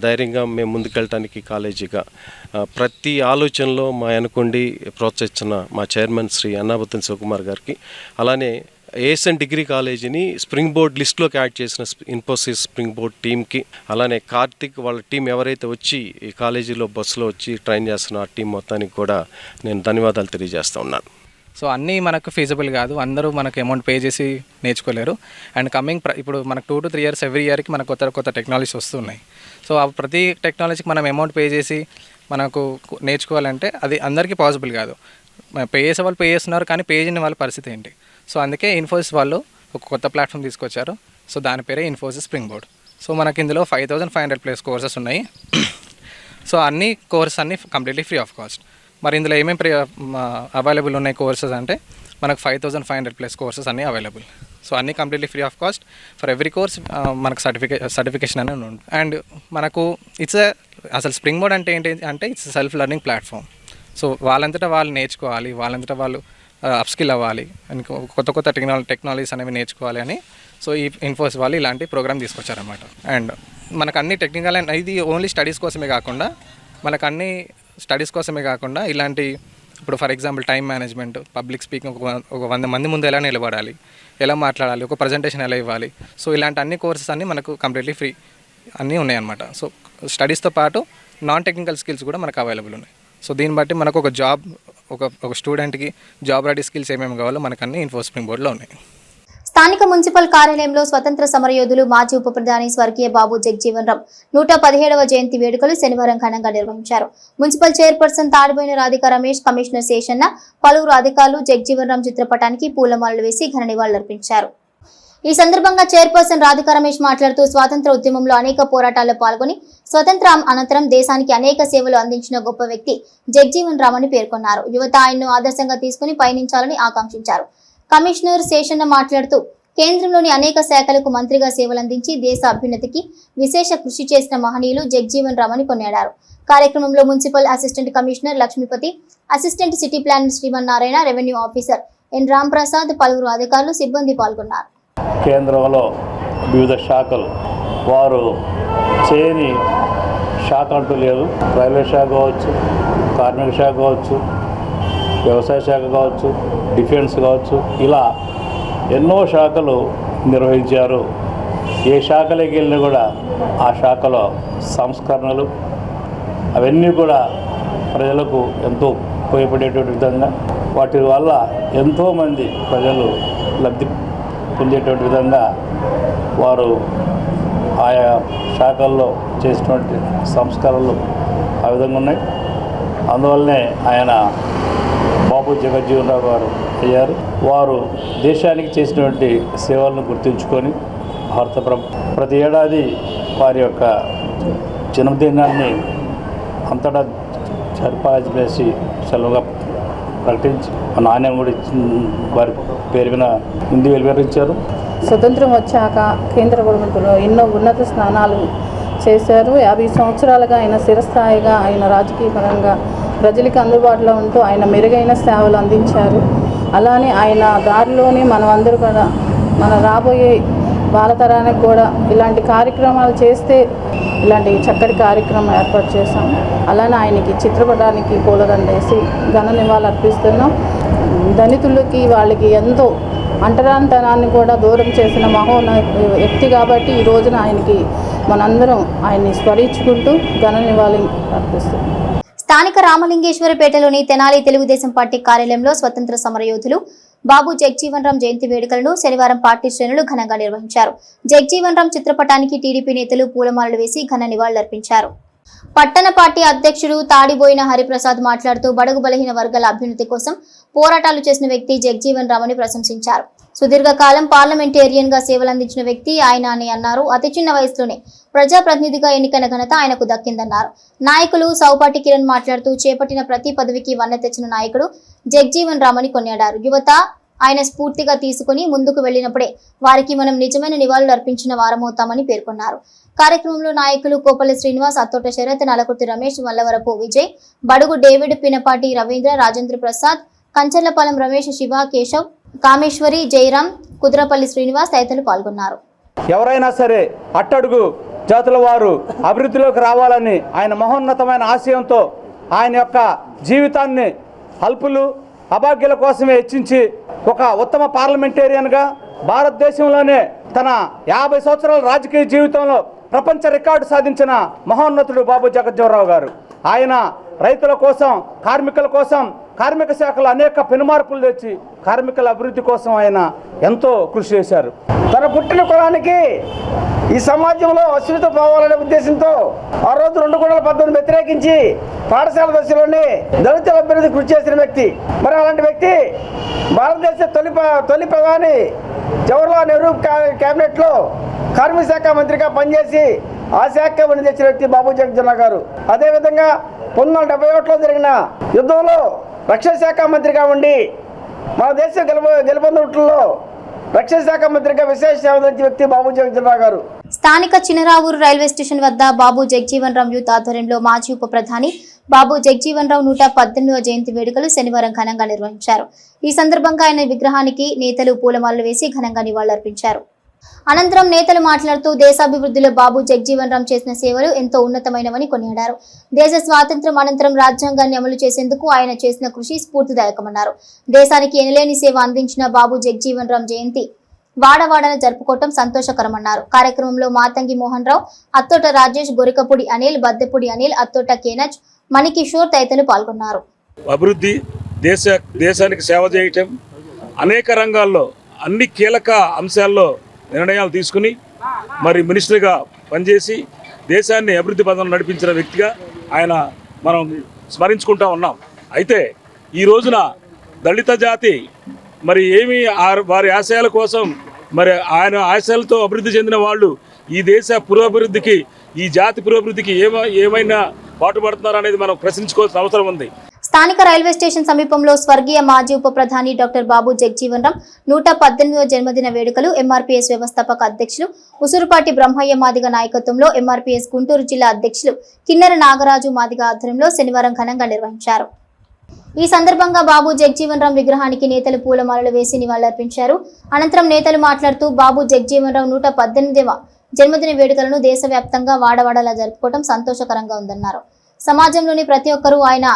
ధైర్యంగా మేము ముందుకెళ్ళటానికి కాలేజీగా ప్రతి ఆలోచనలో మా వెనుకుండి ప్రోత్సహించిన మా చైర్మన్ శ్రీ అన్నా బత్తుని శివకుమార్ గారికి, అలానే ఏఎస్ఎన్ డిగ్రీ కాలేజీని స్ప్రింగ్ బోర్డ్ లిస్ట్లోకి యాడ్ చేసిన ఇన్ఫోసిస్ స్ప్రింగ్ బోర్డ్ టీమ్కి, అలానే కార్తిక్ వాళ్ళ టీం ఎవరైతే వచ్చి ఈ కాలేజీలో బస్సులో వచ్చి ట్రైన్ చేస్తున్న ఆ టీం మొత్తానికి కూడా నేను ధన్యవాదాలు తెలియజేస్తూ ఉన్నాను.
సో అన్నీ మనకు ఫీజిబుల్ కాదు, అందరూ మనకు అమౌంట్ పే చేసి నేర్చుకోలేరు. అండ్ ఇప్పుడు మనకు 2 to 3 years ఎవ్రీ ఇయర్కి మనకు కొత్త టెక్నాలజీస్ వస్తున్నాయి. సో ఆ ప్రతి టెక్నాలజీకి మనం అమౌంట్ పే చేసి మనకు నేర్చుకోవాలంటే అది అందరికీ పాసిబుల్ కాదు. పే చేసే వాళ్ళు పే చేస్తున్నారు, కానీ పే చేయని వాళ్ళ పరిస్థితి ఏంటి? సో అందుకే ఇన్ఫోసిస్ వాళ్ళు ఒక కొత్త ప్లాట్ఫామ్ తీసుకొచ్చారు. సో దాని పేరే ఇన్ఫోసిస్ స్ప్రింగ్ బోర్డ్. సో మనకి ఇందులో 5500+ కోర్సెస్ ఉన్నాయి. సో అన్ని కోర్సెస్ అన్నీ కంప్లీట్లీ ఫ్రీ ఆఫ్ కాస్ట్. మరి ఇందులో ఏమేమి అవైలబుల్ ఉన్నాయి కోర్సెస్ అంటే మనకు 5500+ కోర్సెస్ అన్నీ అవైలబుల్. సో అన్నీ completely free of cost. For every course మనకు సర్టిఫికేషన్ అనేది ఉంది. అండ్ మనకు అసలు స్ప్రింగ్ బోర్డ్ అంటే ఏంటి అంటే it's self learning platform. So వాళ్ళంతటా వాళ్ళు నేర్చుకోవాలి, వాళ్ళంతటా వాళ్ళు అప్స్కిల్ అవ్వాలి, అండ్ కొత్త టెక్నాలజీస్ అనేవి నేర్చుకోవాలి అని సో ఈ ఇన్ఫోసిస్ వాళ్ళు ఇలాంటి ప్రోగ్రామ్ తీసుకొచ్చారన్నమాట. అండ్ మనకు అన్ని టెక్నికల్ అండ్ ఇది ఓన్లీ స్టడీస్ కోసమే కాకుండా ఇలాంటి ఇప్పుడు for example time management, public speaking, ఒక 100 మంది ముందు ఎలా నిలబడాలి, ఎలా మాట్లాడాలి, ఒక ప్రజెంటేషన్ ఎలా ఇవ్వాలి, సో ఇలాంటి అన్ని కోర్సెస్ అన్నీ మనకు కంప్లీట్లీ ఫ్రీ అన్నీ ఉన్నాయన్నమాట. సో స్టడీస్తో పాటు నాన్ టెక్నికల్ స్కిల్స్ కూడా మనకు అవైలబుల్ ఉన్నాయి. సో దీన్ని బట్టి మనకు ఒక స్టూడెంట్కి జాబ్ రెడీ స్కిల్స్ ఏమేమి కావాలో మనకు అన్ని ఇన్ఫోసిస్ స్ప్రింగ్ బోర్డ్లో ఉన్నాయి.
స్థానిక మున్సిపల్ కార్యాలయంలో స్వతంత్ర సమరయోధులు మాజీ ఉప ప్రధాని స్వర్గీయ బాబు జగజీవన్ రామ్ 117వ జయంతి వేడుకలు శనివారం ఘనంగా నిర్వహించారు. Municipal chairperson Tadiboina Radhika Ramesh, commissioner Seshanna, పలువురు అధికారులు జగజీవన్ రామ్ చిత్రపటానికి పూలమాలలు వేసి ఘన నివాళులర్పించారు. ఈ సందర్భంగా చైర్పర్సన్ రాధికా రమేష్ మాట్లాడుతూ స్వాతంత్ర ఉద్యమంలో అనేక పోరాటాల్లో పాల్గొని స్వతంత్రం అనంతరం దేశానికి అనేక సేవలు అందించిన గొప్ప వ్యక్తి జగజీవన్ రామ్ అని పేర్కొన్నారు. యువత ఆయన్ను ఆదర్శంగా తీసుకుని పయనించాలని ఆకాంక్షించారు. కమిషనర్ శేషన్న మాట్లాడుతూ కేంద్రంలోని అనేక శాఖలకు మంత్రిగా సేవలందించి దేశ అభ్యున్నతికి విశేష కృషి చేసిన మహనీయులు జగజీవన్ రామ్ అని కొనియాడారు. కార్యక్రమంలో municipal assistant commissioner Lakshmipathi, assistant city plan Srimannarayana, revenue officer N Ram Prasad, పలువురు అధికారులు, సిబ్బంది పాల్గొన్నారు.
కేంద్రంలో వివిధ శాఖలు వారు చేయని శాఖ అంటూ లేదు. రైల్వే శాఖ కావచ్చు, కార్మిక శాఖ కావచ్చు, వ్యవసాయ శాఖ కావచ్చు, డిఫెన్స్ కావచ్చు, ఇలా ఎన్నో శాఖలు నిర్వహించారు. ఏ శాఖలోకి వెళ్ళినా కూడా ఆ శాఖలో సంస్కరణలు అవన్నీ కూడా ప్రజలకు ఎంతో ఉపయోగపడేటువంటి విధంగా, వాటి వల్ల ఎంతోమంది ప్రజలు లబ్ధి పొందేటువంటి విధంగా వారు ఆయా శాఖల్లో చేసినటువంటి సంస్కరణలు ఆ విధంగా ఉన్నాయి. అందువల్లనే ఆయన బాబు జగజ్జీవన్ రామ్ గారు అయ్యారు. వారు దేశానికి చేసినటువంటి సేవలను గుర్తుంచుకొని భారత ప్రతి ఏడాది వారి యొక్క జన్మదినాన్ని అంతటా జరిపాల్సి సెలవుగా ప్రకటించి నాణ్యం కూడా వారి పేరు మీద ముందు వెలువరించారు.
స్వతంత్రం వచ్చాక కేంద్ర ప్రభుత్వంలో ఎన్నో ఉన్నత స్థానాలు చేశారు. 50 సంవత్సరాలుగా ఆయన స్థిరస్థాయిగా ఆయన రాజకీయ పరంగా ప్రజలకు అందుబాటులో ఉంటూ ఆయన మెరుగైన సేవలు అందించారు. అలానే ఆయన దారిలోనే మనం అందరూ కూడా మన రాబోయే బాలతరానికి కూడా ఇలాంటి కార్యక్రమాలు చేస్తే ఇలాంటి చక్కటి కార్యక్రమం ఏర్పాటు చేశాం. అలానే ఆయనకి చిత్రపటానికి పూలదండేసి ఘన నివాళులు అర్పిస్తున్నాం. దళితులకి వాళ్ళకి ఎంతో అంటరానితనాన్ని కూడా దూరం చేసిన మహోన్నత వ్యక్తి కాబట్టి ఈ రోజున ఆయనకి మనందరం ఆయన్ని స్మరించుకుంటూ ఘన నివాళులు అర్పిస్తున్నాం.
స్థానిక రామలింగేశ్వరపేటలోని తెనాలి తెలుగుదేశం పార్టీ కార్యాలయంలో స్వతంత్ర సమరయోధులు బాబు జగజీవన్ రామ్ జయంతి వేడుకలను శనివారం పార్టీ శ్రేణులు ఘనంగా నిర్వహించారు. జగజీవన్ రామ్ చిత్రపటానికి టీడీపీ నేతలు పూలమాలలు వేసి ఘన నివాళులర్పించారు. పట్టణ పార్టీ అధ్యక్షుడు తాడిబోయిన హరిప్రసాద్ మాట్లాడుతూ బడుగు బలహీన వర్గాల అభ్యున్నతి కోసం పోరాటాలు చేసిన వ్యక్తి జగజీవన్ రామ్ అని ప్రశంసించారు. సుదీర్ఘకాలం పార్లమెంటేరియన్ గా సేవలందించిన వ్యక్తి ఆయన అని అన్నారు. అతి చిన్న వయసులోనే ప్రజాప్రతినిధిగా ఎన్నికైన ఘనత ఆయనకు దక్కిందన్నారు. నాయకులు సౌపాటి కిరణ్ మాట్లాడుతూ చేపట్టిన ప్రతి పదవికి వన్నె తెచ్చిన నాయకుడు జగజీవన్ రామ్ అని కొనియాడారు. యువత ఆయన స్ఫూర్తిగా తీసుకుని ముందుకు వెళ్లినప్పుడే వారికి మనం నిజమైన నివాళులు అర్పించిన వారమవుతామని పేర్కొన్నారు. కార్యక్రమంలో నాయకులు కోపల్లి శ్రీనివాస్, అత్తోట శరత్, నలకుర్తి రమేష్, మల్లవరపు విజయ్, బడుగు డేవిడ్, పినపాటి రవీంద్ర, రాజేంద్ర ప్రసాద్, కంచర్లపాలెం రమేష్, శివ, కేశవ్, కామేశ్వరి, జయరాం, కుదురపల్లి శ్రీనివాస్ తదితరులు పాల్గొన్నారు.
ఎవరైనా సరే అట్టడుగు జాతుల వారు అభివృద్ధిలోకి రావాలని ఆయన మహోన్నతమైన ఆశయంతో ఆయన యొక్క జీవితాన్ని అల్పులు అభాగ్యుల కోసమే హెచ్చించి ఒక ఉత్తమ పార్లమెంటేరియన్గా భారతదేశంలోనే తన 50 సంవత్సరాల రాజకీయ జీవితంలో ప్రపంచ రికార్డు సాధించిన మహోన్నతుడు బాబు జగజ్జీవన్ రామ్ గారు. ఆయన రైతుల కోసం, కార్మికుల కోసం కార్మిక శాఖలో అనేక పెనుమార్పులు తెచ్చి కార్మికుల అభివృద్ధి కోసం ఆయన ఎంతో కృషి చేశారు.
తన పుట్టిన కులానికి ఈ సమాజంలో అశ్విత పోవాలనే ఉద్దేశంతో ఆ రోజు 2 కోట్ల పద్ధతిని వ్యతిరేకించి పాఠశాల దశలోనే దళితుల అభ్యున్నతి కృషి చేసిన వ్యక్తి. మరి అలాంటి వ్యక్తి భారతదేశ తొలి ప్రధాని జవహర్లాల్ నెహ్రూ క్యాబినెట్లో కార్మిక శాఖ మంత్రిగా పనిచేసి ఆ శాఖ తెచ్చిన వ్యక్తి బాబు జగజ్జీవన్ గారు. అదేవిధంగా 1971లో జరిగిన యుద్ధంలో రక్షణ శాఖ మంత్రిగా ఉండి మన దేశ గెలుపొందట్లో రక్షణ శాఖ మంత్రిగా విశేష సేవ అందించిన వ్యక్తి బాబు జగజ్జీవన్ గారు.
స్థానిక చినరావూరు రైల్వే స్టేషన్ వద్ద బాబు జగజీవన్ రామ్ యూత్ ఆధ్వర్యంలో మాజీ ఉప ప్రధాని బాబు జగజీవన్ రావు 118వ జయంతి వేడుకలు శనివారం ఘనంగా నిర్వహించారు. ఈ సందర్భంగా ఆయన విగ్రహానికి నేతలు పూలమాలలు వేసి ఘనంగా నివాళులర్పించారు. అనంతరం నేతలు మాట్లాడుతూ దేశాభివృద్ధిలో బాబు జగజీవన్ రామ్ చేసిన సేవలు ఎంతో ఉన్నతమైనవని కొనియాడారు. దేశ స్వాతంత్ర్యం అనంతరం రాజ్యాంగాన్ని అమలు చేసేందుకు ఆయన చేసిన కృషి స్ఫూర్తిదాయకమన్నారు. దేశానికి ఎనలేని సేవ అందించిన బాబు జగజీవన్ రామ్ జయంతి వాడవాడన జరుపుకోవటం సంతోషకరమన్నారు. కార్యక్రమంలో మాతంగి మోహన్ రావు, అత్తోట రాజేష్, గొరికపూడి అనిల్, బద్దెపూడి అనిల్, అత్తోట కేనజ్, మణికిషోర్ తదితరులు పాల్గొన్నారు.
అభివృద్ధి, దేశానికి సేవ చేయటం, అనేక రంగాల్లో అన్ని కీలక అంశాల్లో నిర్ణయాలు తీసుకుని మరి మినిస్టర్గా పనిచేసి దేశాన్ని అభివృద్ధి పథంలో నడిపించిన వ్యక్తిగా ఆయన మనం స్మరించుకుంటూ ఉన్నాం. అయితే ఈ రోజున దళిత జాతి మరి ఏమి వారి ఆశయాల కోసం మరి ఆయన ఆశయాలతో అభివృద్ధి చెందిన వాళ్ళు ఈ దేశ పురోభివృద్ధికి, ఈ జాతి పురోభివృద్ధికి ఏమైనా పాటుపడుతున్నారు అనేది మనం ప్రశ్నించుకోవాల్సిన అవసరం ఉంది.
స్థానిక రైల్వే స్టేషన్ సమీపంలో స్వర్గీయ మాజీ ఉప ప్రధాని డాక్టర్ బాబు జగజీవన్ రామ్ 118వ జన్మదిన వేడుకలు ఎంఆర్పీఎస్ వ్యవస్థాపక అధ్యక్షులు ఉసురుపాటి బ్రహ్మయ్య మాదిగ నాయకత్వంలో ఎంఆర్పీఎస్ గుంటూరు జిల్లా అధ్యక్షులు కిన్నెర నాగరాజు మాదిగ ఆధ్వర్యంలో శనివారం ఘనంగా నిర్వహించారు. ఈ సందర్భంగా బాబు జగజీవన్ రామ్ విగ్రహానికి నేతలు పూలమాలలు వేసి నివాళులర్పించారు. అనంతరం నేతలు మాట్లాడుతూ బాబు జగజీవన్ రామ్ 118వ జన్మదిన వేడుకలను దేశవ్యాప్తంగా వాడవాడలా జరుపుకోవడం సంతోషకరంగా ఉందన్నారు. సమాజంలోని ప్రతి ఒక్కరూ ఆయన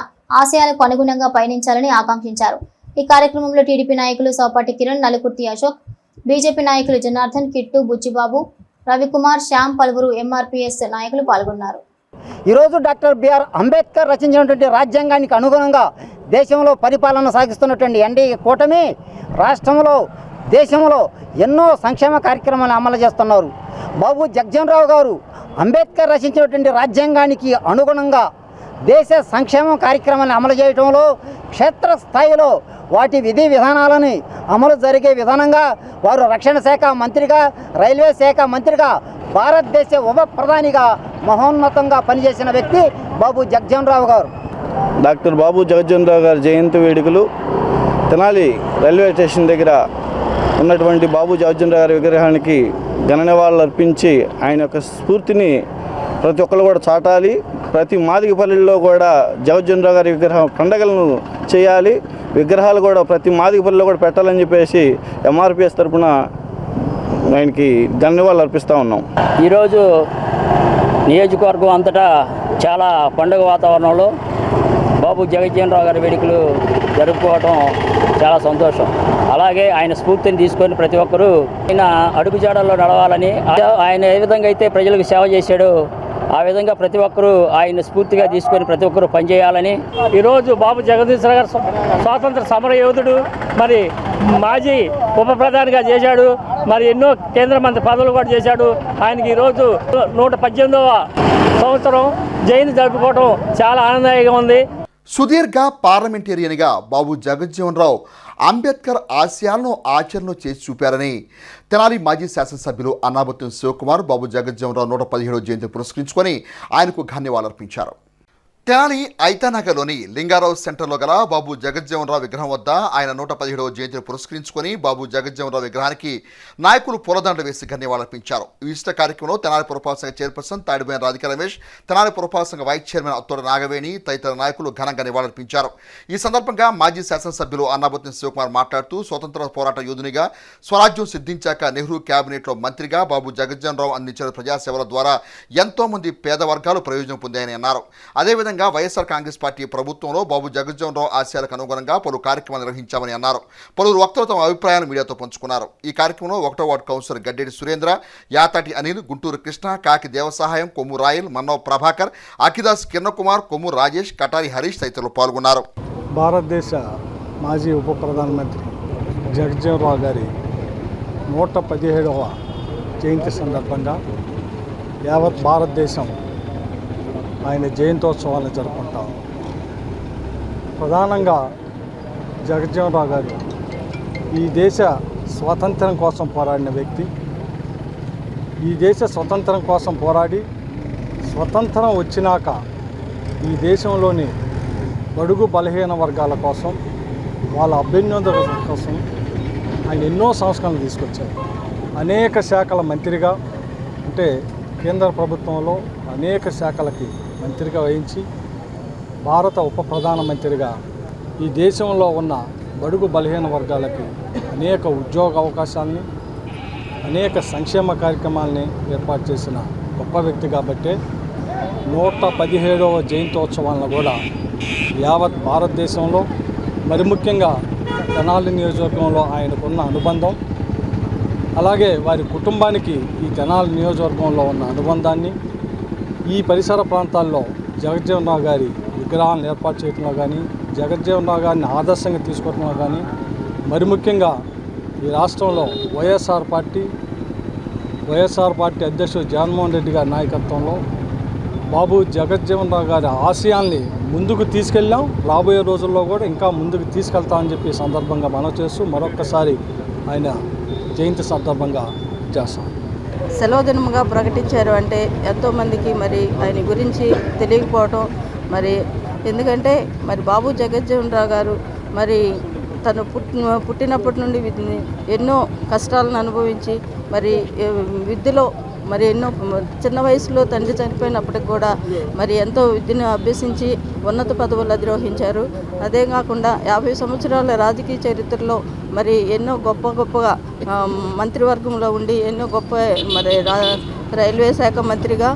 ఆశయాలకు అనుగుణంగా పయనించాలని ఆకాంక్షించారు. ఈ కార్యక్రమంలో టీడీపీ నాయకులు సోపాటి కిరణ్, నలుకుర్తి అశోక్, బీజేపీ నాయకులు జనార్దన్, కిట్టు, బుచ్చిబాబు, రవికుమార్, శ్యామ్, పలువురు ఎంఆర్పీఎస్ నాయకులు పాల్గొన్నారు.
ఈరోజు డాక్టర్ బిఆర్ అంబేద్కర్ రచించినటువంటి రాజ్యాంగానికి అనుగుణంగా దేశంలో పరిపాలన సాగిస్తున్నటువంటి ఎన్డీఏ కూటమి రాష్ట్రంలో, దేశంలో ఎన్నో సంక్షేమ కార్యక్రమాలు అమలు చేస్తున్నారు. బాబు జగజీవన్ రావు గారు అంబేద్కర్ రచించినటువంటి రాజ్యాంగానికి అనుగుణంగా దేశ సంక్షేమ కార్యక్రమాన్ని అమలు చేయడంలో క్షేత్రస్థాయిలో వాటి విధి విధానాలని అమలు జరిగే విధానంగా వారు రక్షణ శాఖ మంత్రిగా, రైల్వే శాఖ మంత్రిగా, భారతదేశ ఉప ప్రధానిగా మహోన్నతంగా పనిచేసిన వ్యక్తి బాబు జగజీవన్ రావు గారు.
డాక్టర్ బాబు జగజీవన్ రావు గారి జయంతి వేడుకలు తెనాలి రైల్వే స్టేషన్ దగ్గర ఉన్నటువంటి బాబు జగజీవన్ రావు గారి విగ్రహానికి ఘన నివాళులు అర్పించి ఆయన యొక్క స్ఫూర్తిని ప్రతి ఒక్కరు కూడా చాటాలి. ప్రతి మాదిగపల్లిలో కూడా జగజీవన్ రావు గారి విగ్రహం పండగలను చేయాలి. విగ్రహాలు కూడా ప్రతి మాదిగపల్లిలో కూడా పెట్టాలని చెప్పేసి ఎంఆర్పీఎస్ తరఫున ఆయనకి ధన్యవాదాలు అర్పిస్తూ ఉన్నాం.
ఈరోజు నియోజకవర్గం అంతటా చాలా పండుగ వాతావరణంలో బాబు జగజీవన్ రావు గారి వేడుకలు జరుపుకోవటం చాలా సంతోషం. అలాగే ఆయన స్ఫూర్తిని తీసుకొని ప్రతి ఒక్కరూ ఆయన అడుగుజాడల్లో నడవాలని, ఆయన ఏ విధంగా అయితే ప్రజలకు సేవ చేశాడో ఆ విధంగా ప్రతి ఒక్కరూ ఆయన స్ఫూర్తిగా తీసుకొని ప్రతి ఒక్కరూ పనిచేయాలని.
ఈరోజు బాబు జగదీశ్వర గారు స్వాతంత్ర సమర యోధుడు, మరి మాజీ ఉప ప్రధానిగా చేశాడు, మరి ఎన్నో కేంద్ర మంత్రి పదవులు కూడా చేశాడు. ఆయనకి ఈరోజు 118వ సంవత్సరం జయంతి జరుపుకోవడం చాలా ఆనందదాయకంగా ఉంది.
సుదీర్ఘ పార్లమెంటేరియన్గా బాబు జగజ్జీవన్ రావు అంబేద్కర్ ఆశయాలను ఆచరణలో చేసి చూపారని తెనాలి మాజీ శాసనసభ్యులు అన్నాబత్తుని శివకుమార్ బాబు జగజ్జీవన్ రావు 117వ జయంతి పురస్కరించుకొని ఆయనకు ధన్యవాదాలర్పించారు. తెనాలి ఐతానగర్లోని లింగారావు సెంటర్లో గల బాబు జగజ్జీవన్ రావు విగ్రహం వద్ద ఆయన 117వ జయంతిని పురస్కరించుకొని బాబు జగజ్జీవన్ రావు విగ్రహానికి నాయకులు పూలదండలు వేసి ధన్యవాదాలర్పించారు. ఈ విశిష్ట కార్యక్రమంలో తెనాలి పురపాలక సంఘ చైర్పర్సన్ తాడిపోయిన రాధిక రమేష్, తెనాలి పురపాలక సంఘ వైస్ చైర్మన్ అత్తోడ నాగవేణి తదితర నాయకులు ఘనంగా నివాళులర్పించారు. ఈ సందర్భంగా మాజీ శాసనసభ్యులు అన్నాబత్తుని శివకుమార్ మాట్లాడుతూ స్వతంత్ర పోరాట యోధునిగా, స్వరాజ్యం సిద్ధించాక నెహ్రూ క్యాబినెట్లో మంత్రిగా బాబు జగజ్జీవన్ రావు అందించిన ప్రజాసేవల ద్వారా ఎంతో మంది పేద వర్గాలు ప్రయోజనం పొందాయని అన్నారు. అదేవిధంగా వైఎస్ఆర్ కాంగ్రెస్ పార్టీ ప్రభుత్వంలో బాబు జగజ్జీవన్ రావు ఆశయాలకు అనుగుణంగా పలు కార్యక్రమాలు నిర్వహించామని అన్నారు. పలువురు వక్తలు తమ అభిప్రాయాలు మీడియాతో పంచుకున్నారు. ఈ కార్యక్రమంలో 1వ వార్డు కౌన్సిలర్ గడ్డేడి సురేంద్ర, యాతాటి అనిల్, గుంటూరు కృష్ణ, కాకి దేవసహాయం, కొమ్ము రాయల్, మన్నవ ప్రభాకర్, అఖిదాస్ కిరణకుమార్, కొమ్ము రాజేష్, కటారి హరీష్ తదితరులు పాల్గొన్నారు.
భారతదేశ మాజీ ఉప ప్రధానమంత్రి జగజ్జీవన్ రావు గారి 117వ జయంతి సందర్భంగా యావత్ భారతదేశం ఆయన జయంతోత్సవాలను జరుపుకుంటాం. ప్రధానంగా జగజ్జీవన్ రావు గారు ఈ దేశ స్వాతంత్రం కోసం పోరాడిన వ్యక్తి. ఈ దేశ స్వతంత్రం కోసం పోరాడి స్వతంత్రం వచ్చినాక ఈ దేశంలోని బడుగు బలహీన వర్గాల కోసం, వాళ్ళ అభ్యున్నతుల కోసం ఆయన ఎన్నో సంస్కరణలు తీసుకొచ్చారు. అనేక శాఖల మంత్రిగా, అంటే కేంద్ర ప్రభుత్వంలో అనేక శాఖలకి మంత్రిగా వహించి భారత ఉప ప్రధానమంత్రిగా ఈ దేశంలో ఉన్న బడుగు బలహీన వర్గాలకి అనేక ఉద్యోగ అవకాశాలని, అనేక సంక్షేమ కార్యక్రమాలని ఏర్పాటు చేసిన గొప్ప వ్యక్తి కాబట్టే 117వ జయంతోత్సవాలను కూడా యావత్ భారతదేశంలో, మరి ముఖ్యంగా తెనాలి నియోజకవర్గంలో ఆయనకున్న అనుబంధం, అలాగే వారి కుటుంబానికి ఈ తెనాలి నియోజకవర్గంలో ఉన్న అనుబంధాన్ని, ఈ పరిసర ప్రాంతాల్లో జగజ్జీవన్ రావు గారి విగ్రహాలను ఏర్పాటు చేయడంలో కానీ, జగజ్జీవన్ రావు గారిని ఆదర్శంగా తీసుకోవడంలో కానీ, మరి ముఖ్యంగా ఈ రాష్ట్రంలో వైఎస్ఆర్ పార్టీ అధ్యక్షుడు జగన్మోహన్ రెడ్డి గారి నాయకత్వంలో బాబు జగజ్జీవన్ రావు గారి ఆశయాల్ని ముందుకు తీసుకెళ్ళాం. రాబోయే రోజుల్లో కూడా ఇంకా ముందుకు తీసుకెళ్తామని చెప్పి సందర్భంగా మనం చేస్తూ మరొక్కసారి ఆయన జయంతి సందర్భంగా చేస్తాం.
సెలవు దినముగా ప్రకటించారు అంటే ఎంతోమందికి మరి ఆయన గురించి తెలియకపోవటం, మరి ఎందుకంటే మరి బాబు జగజ్జీవన్ రావు గారు మరి తను పుట్టినప్పటి నుండి ఎన్నో కష్టాలను అనుభవించి మరి విద్యలో మరి ఎన్నో చిన్న వయసులో తండ్రి చనిపోయినప్పటికి కూడా మరి ఎంతో విద్యను అభ్యసించి ఉన్నత పదవులు అధిరోహించారు. అదే కాకుండా 50 సంవత్సరాల రాజకీయ చరిత్రలో మరి ఎన్నో గొప్పగా మంత్రివర్గంలో ఉండి ఎన్నో గొప్ప మరి రైల్వే శాఖ మంత్రిగా,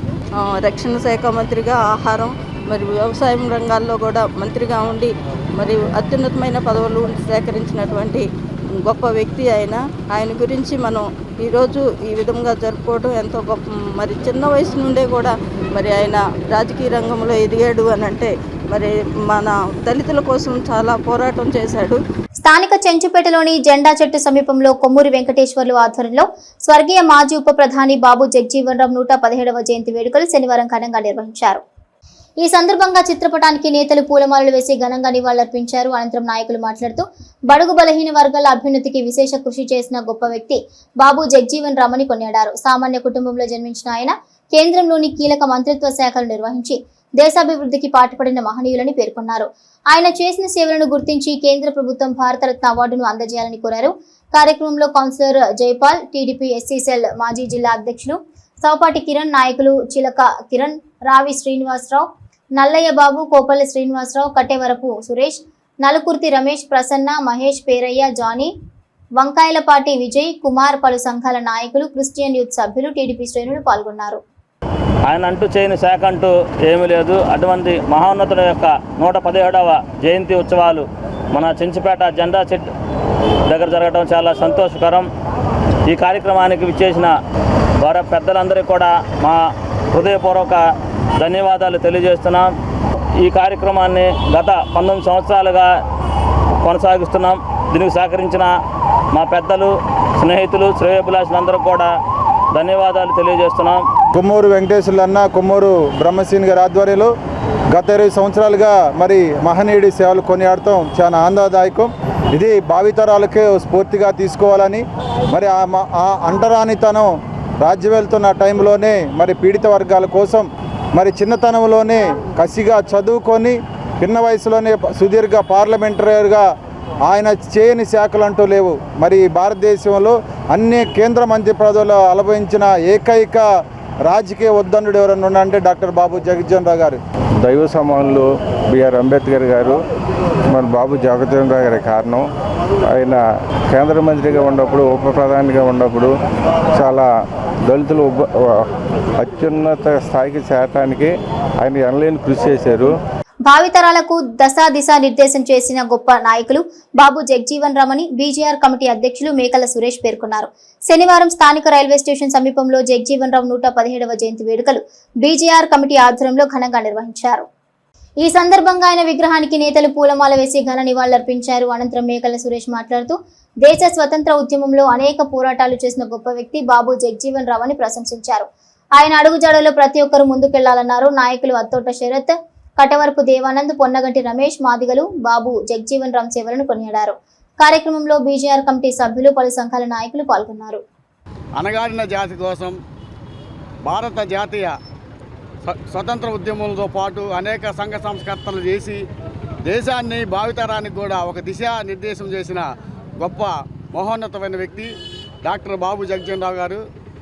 రక్షణ శాఖ మంత్రిగా, ఆహారం మరి వ్యవసాయం రంగాల్లో కూడా మంత్రిగా ఉండి మరి అత్యున్నతమైన పదవులు సేకరించినటువంటి గొప్ప వ్యక్తి ఆయన గురించి మనం ఈరోజు ఈ విధంగా జరుపుకోవడం ఎంతో గొప్ప. మరి చిన్న వయసు నుండే కూడా మరి ఆయన రాజకీయ రంగంలో ఎదిగాడు అని అంటే మరి మన దళితుల కోసం చాలా పోరాటం చేశాడు.
స్థానిక చెంచుపేటలోని జెండా చెట్టు సమీపంలో కొమ్మూరి వెంకటేశ్వర్లు ఆధ్వర్యంలో స్వర్గీయ మాజీ ఉప ప్రధాని బాబు జగజ్జీవన్ రావు 117వ జయంతి వేడుకలు శనివారం ఘనంగా నిర్వహించారు. ఈ సందర్భంగా చిత్రపటానికి నేతలు పూలమాలలు వేసి ఘనంగా నివాళులర్పించారు. అనంతరం నాయకులు మాట్లాడుతూ బడుగు బలహీన వర్గాల అభ్యున్నతికి విశేష కృషి చేసిన గొప్ప వ్యక్తి బాబు జగజ్జీవన్ రావు అని కొనియాడారు. సామాన్య కుటుంబంలో జన్మించిన ఆయన కేంద్రంలోని కీలక మంత్రిత్వ శాఖలు నిర్వహించి దేశాభివృద్ధికి పాటుపడిన మహనీయులని పేర్కొన్నారు. ఆయన చేసిన సేవలను గుర్తించి కేంద్ర ప్రభుత్వం భారతరత్న అవార్డును అందజేయాలని కోరారు. కార్యక్రమంలో councillor Jaipal, TDP SC cell మాజీ జిల్లా అధ్యక్షులు సౌపాటి కిరణ్, నాయకులు చిలక కిరణ్, రావి శ్రీనివాసరావు, నల్లయ్య బాబు, కోపల్లి శ్రీనివాసరావు, కట్టెవరపు సురేష్, నలుకుర్తి రమేష్, ప్రసన్న, మహేష్, పేరయ్య, జానీ, వంకాయలపాటి విజయ్ కుమార్, పలు సంఘాల నాయకులు, క్రిస్టియన్ యూత్ సభ్యులు, టీడీపీ శ్రేణులు పాల్గొన్నారు.
ఆయన అంటూ చేయని శాఖ అంటూ ఏమీ లేదు. అటువంటి మహోన్నతుల యొక్క 117వ జయంతి ఉత్సవాలు మన చెంచుపేట జెండా చెట్టు దగ్గర జరగడం చాలా సంతోషకరం. ఈ కార్యక్రమానికి విచ్చేసిన వారి పెద్దలందరికీ కూడా మా హృదయపూర్వక ధన్యవాదాలు తెలియజేస్తున్నాం. ఈ కార్యక్రమాన్ని గత 19 సంవత్సరాలుగా కొనసాగిస్తున్నాం. దీనికి సహకరించిన మా పెద్దలు, స్నేహితులు, శ్రేయోభిలాషులందరూ కూడా ధన్యవాదాలు తెలియజేస్తున్నాం.
కొమ్మూరు వెంకటేశ్వర్లు అన్న, కొమ్మూరు బ్రహ్మశ్రీని గారి ఆధ్వర్యంలో గత 20 సంవత్సరాలుగా మరి మహనీయుడి సేవలు కొనియాడటం చాలా ఆనందదాయకం. ఇది భావితరాలకే స్ఫూర్తిగా తీసుకోవాలని, మరి ఆ అంటరానితనం రాజ్యం వెళ్తున్న టైంలోనే మరి పీడిత వర్గాల కోసం మరి చిన్నతనంలోనే కసిగా చదువుకొని చిన్న వయసులోనే సుదీర్ఘ పార్లమెంటరీగా ఆయన చేయని శాఖలు అంటూ లేవు. మరి భారతదేశంలో అన్ని కేంద్ర మంత్రి పదవులు అనుభవించిన ఏకైక రాజకీయ ఉద్దండుడు ఎవరన్నా ఉన్నారంటే డాక్టర్ బాబు జగజ్జీవన్ రావు గారు.
దైవ సమానులు బిఆర్ అంబేద్కర్ గారు మన బాబు జగజ్జీవన్ రావు గారి కారణం. ఆయన కేంద్ర మంత్రిగా ఉన్నప్పుడు, ఉప ప్రధానిగా ఉన్నప్పుడు చాలా దళితులు అత్యున్నత స్థాయికి చేరడానికి ఆయన ఎనలేని కృషి చేశారు.
భావితరాలకు దిశా నిర్దేశం చేసిన గొప్ప నాయకులు బాబు జగజ్జీవన్ రావు అని బీజేఆర్ కమిటీ అధ్యక్షులు మేకల సురేష్ పేర్కొన్నారు. శనివారం స్థానిక రైల్వే స్టేషన్ సమీపంలో జగజ్జీవన్ రావు 117వ జయంతి వేడుకలు బీజేఆర్ కమిటీ ఆధ్వర్యంలో ఘనంగా నిర్వహించారు. ఈ సందర్భంగా ఆయన విగ్రహానికి నేతలు పూలమాల వేసి ఘన నివాళులర్పించారు. అనంతరం మేకల సురేష్ మాట్లాడుతూ దేశ స్వతంత్ర ఉద్యమంలో అనేక పోరాటాలు చేసిన గొప్ప వ్యక్తి బాబు జగజీవన్ రావు అని ప్రశంసించారు. ఆయన అడుగుజాడలో ప్రతి ఒక్కరూ ముందుకెళ్లాలన్నారు. నాయకులు అత్తోట శరత్, కటవరపు దేవానంద్, పొన్నగంటి రమేష్, మాదిగలు బాబు జగజీవన్ రామ్ సేవలను కొనియాడారు. కార్యక్రమంలో బీజేఆర్ కమిటీ సభ్యులు, పలు సంఘాల నాయకులు పాల్గొన్నారు.
అనగాడిన జాతి కోసం భారత జాతీయ స్వతంత్ర ఉద్యమంతో పాటు అనేక సంఘ సంస్కర్తలు చేసి దేశాన్ని భావితరానికి కూడా ఒక దిశా నిర్దేశం చేసిన గొప్ప మహోన్నతమైన వ్యక్తి డాక్టర్ బాబు జగజీవన్ రావు గారు.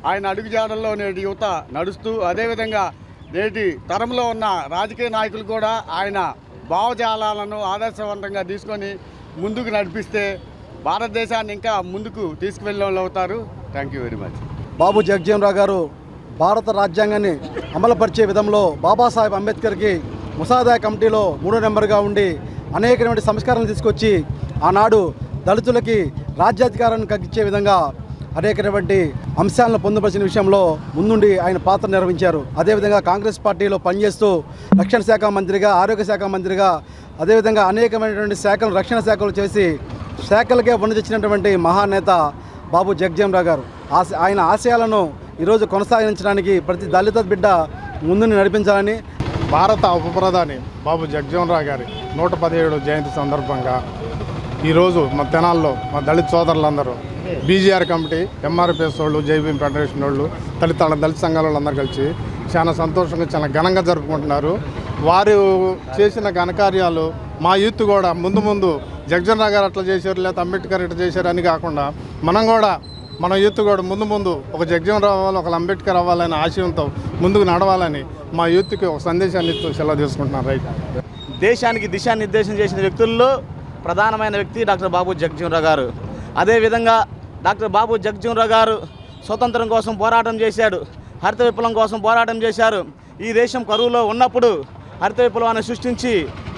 ఆయన అడుగుజాడల్లో నేటి యువత నడుస్తూ అదేవిధంగా నేటి తరంలో ఉన్న రాజకీయ నాయకులు కూడా ఆయన భావజాలాలను ఆదర్శవంతంగా తీసుకొని ముందుకు నడిపిస్తే భారతదేశాన్ని ఇంకా ముందుకు తీసుకువెళ్ళే వాళ్ళు అవుతారు. Thank you very much.
Babu Jagjivan Rao గారు భారత రాజ్యాంగాన్ని అమలుపరిచే విధంలో బాబాసాహెబ్ అంబేద్కర్కి ముసాదా కమిటీలో 3వ నెంబర్గా ఉండి అనేకమైన సంస్కరణలు తీసుకొచ్చి ఆనాడు దళితులకి రాజ్యాధికారాన్ని కల్పించే విధంగా అనేకటువంటి అంశాలను పొందుపరిచిన విషయంలో ముందుండి ఆయన పాత్ర నిర్వహించారు. అదేవిధంగా కాంగ్రెస్ పార్టీలో పనిచేస్తూ రక్షణ శాఖ మంత్రిగా, ఆరోగ్య శాఖ మంత్రిగా, అదేవిధంగా అనేకమైనటువంటి శాఖలు రక్షణ శాఖలు చేసి శాఖలకే వన్నె తెచ్చినటువంటి మహానేత బాబు జగజీవన్ రావు గారు. ఆయన ఆశయాలను ఈరోజు కొనసాగించడానికి ప్రతి దళిత బిడ్డ ముందుని నడిపించాలని
భారత ఉప ప్రధాని బాబు జగజీవన్ రావు గారి 117వ జయంతి సందర్భంగా ఈరోజు మా తెనాల్లో మా దళిత సోదరులందరూ బీజీఆర్ కమిటీ, ఎంఆర్పిఎస్ వాళ్ళు, జైభీం ఫెడరేషన్ వాళ్ళు, దళిత సంఘాల వాళ్ళందరూ కలిసి చాలా సంతోషంగా చాలా ఘనంగా జరుపుకుంటున్నారు. వారు చేసిన ఘనకార్యాలు మా యూత్ కూడా ముందు జగజీవన్ రావు గారు అట్లా చేశారు, లేదా అంబేద్కర్ ఇట్లా చేశారు అని కాకుండా మన యూత్ కూడా ముందు ఒక జగజీవన్ రావు అవ్వాలి, ఒక అంబేద్కర్ అవ్వాలనే ఆశయంతో ముందుకు నడవాలని మా యూత్కి ఒక సందేశాన్ని ఇస్తూ సెలవు తీసుకుంటున్నాను. రైట్.
దేశానికి దిశానిర్దేశం చేసిన వ్యక్తుల్లో ప్రధానమైన వ్యక్తి డాక్టర్ బాబు జగజీవన్ రావు గారు. అదేవిధంగా డాక్టర్ బాబు జగజీవన్ రావు గారు స్వతంత్రం కోసం పోరాటం చేశాడు, హరిత విప్లవం కోసం పోరాటం చేశారు. ఈ దేశం కరువులో ఉన్నప్పుడు హరిత విప్లవాన్ని సృష్టించి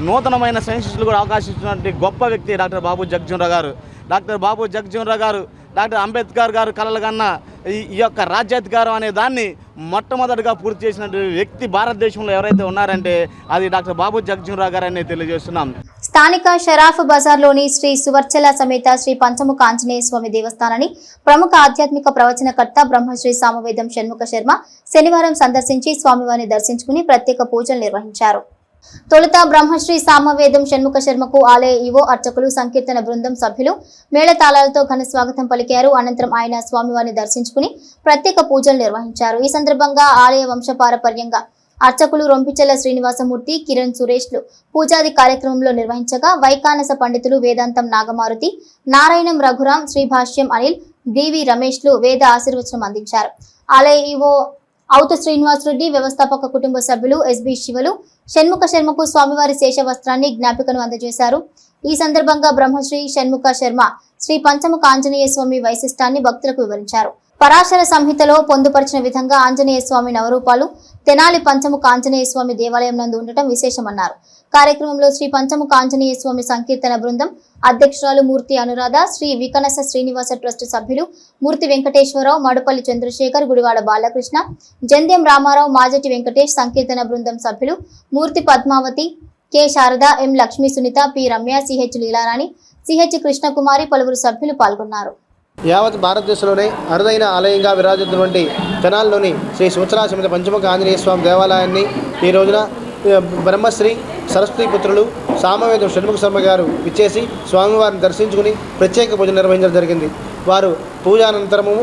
నూతనమైన సైన్సిస్టులు కూడా అవకాశం ఇచ్చినటువంటి గొప్ప వ్యక్తి డాక్టర్ బాబు జగజీవన్ రావు గారు. డాక్టర్ బాబు జగజీవన్ రావు గారు డాక్టర్ అంబేద్కర్ గారు కలలు కన్నా ఈ యొక్క రాజ్యాధికారం అనే దాన్ని మొట్టమొదటిగా పూర్తి చేసినటువంటి వ్యక్తి భారతదేశంలో ఎవరైతే ఉన్నారంటే అది డాక్టర్ బాబు జగజీవన్ రావు గారు అని తెలియజేస్తున్నాం.
స్థానిక షరాఫ్ బజార్లోని శ్రీ సువర్చల సమేత శ్రీ పంచముఖ ఆంజనేయ స్వామి దేవస్థానాన్ని ప్రముఖ ఆధ్యాత్మిక ప్రవచనకర్త బ్రహ్మశ్రీ సామవేదం షణ్ముఖ శర్మ శనివారం సందర్శించి స్వామివారిని దర్శించుకుని ప్రత్యేక పూజలు నిర్వహించారు. తొలుత బ్రహ్మశ్రీ సామవేదం షణ్ముఖ శర్మకు ఆలయ ఈవో, అర్చకులు, సంకీర్తన బృందం సభ్యులు మేళతాళాలతో ఘన స్వాగతం పలికారు. అనంతరం ఆయన స్వామివారిని దర్శించుకుని ప్రత్యేక పూజలు నిర్వహించారు. ఈ సందర్భంగా ఆలయ వంశపారపర్యంగా అర్చకులు రొంపిచెల్ల శ్రీనివాసమూర్తి, కిరణ్ సురేష్లు పూజాది కార్యక్రమంలో నిర్వహించగా వైకానస పండితులు వేదాంతం నాగమారుతి, నారాయణం రఘురాం, శ్రీభాష్యం అనిల్, డివి రమేష్లు వేద ఆశీర్వచనం అందించారు. ఆలయ ఈవో ఔత శ్రీనివాస్ రెడ్డి, వ్యవస్థాపక కుటుంబ సభ్యులు ఎస్బి శివలు షణ్ముఖ శర్మకు స్వామివారి శేష వస్త్రాన్ని జ్ఞాపికను అందజేశారు. ఈ సందర్భంగా బ్రహ్మశ్రీ షణ్ముఖ శర్మ శ్రీ పంచముఖ ఆంజనేయ స్వామి వైశిష్టాన్ని భక్తులకు వివరించారు. పరాశర సంహితలో పొందుపరిచిన విధంగా ఆంజనేయ స్వామి నవరూపాలు తెనాలి పంచముఖ ఆంజనేయ స్వామి దేవాలయం నందు ఉండటం విశేషమన్నారు. కార్యక్రమంలో శ్రీ పంచముఖ ఆంజనేయ స్వామి సంకీర్తన బృందం అధ్యక్షురాలు మూర్తి అనురాధ, శ్రీ వికనస శ్రీనివాస ట్రస్ట్ సభ్యులు మూర్తి వెంకటేశ్వరరావు, మడుపల్లి చంద్రశేఖర్, గుడివాడ బాలకృష్ణ, జంధ్యం రామారావు, మాజటి వెంకటేష్, సంకీర్తన బృందం సభ్యులు Murthy Padmavathi, K Sharada, M Lakshmi Sunitha, P Ramya, CH Leelarani, CH Krishnakumari, పలువురు సభ్యులు పాల్గొన్నారు.
యావత్ భారతదేశంలోనే అరుదైన ఆలయంగా విరాజిస్తున్నటువంటి తెనాల్లోని శ్రీ సువత్సల సమేత పంచముఖ ఆంజనేయ స్వామి దేవాలయాన్ని ఈ రోజున బ్రహ్మశ్రీ సరస్వతి పుత్రులు సామవేదం షణ్ముఖ శర్మ గారు ఇచ్చేసి స్వామివారిని దర్శించుకుని ప్రత్యేక పూజలు నిర్వహించడం జరిగింది. వారు పూజానంతరము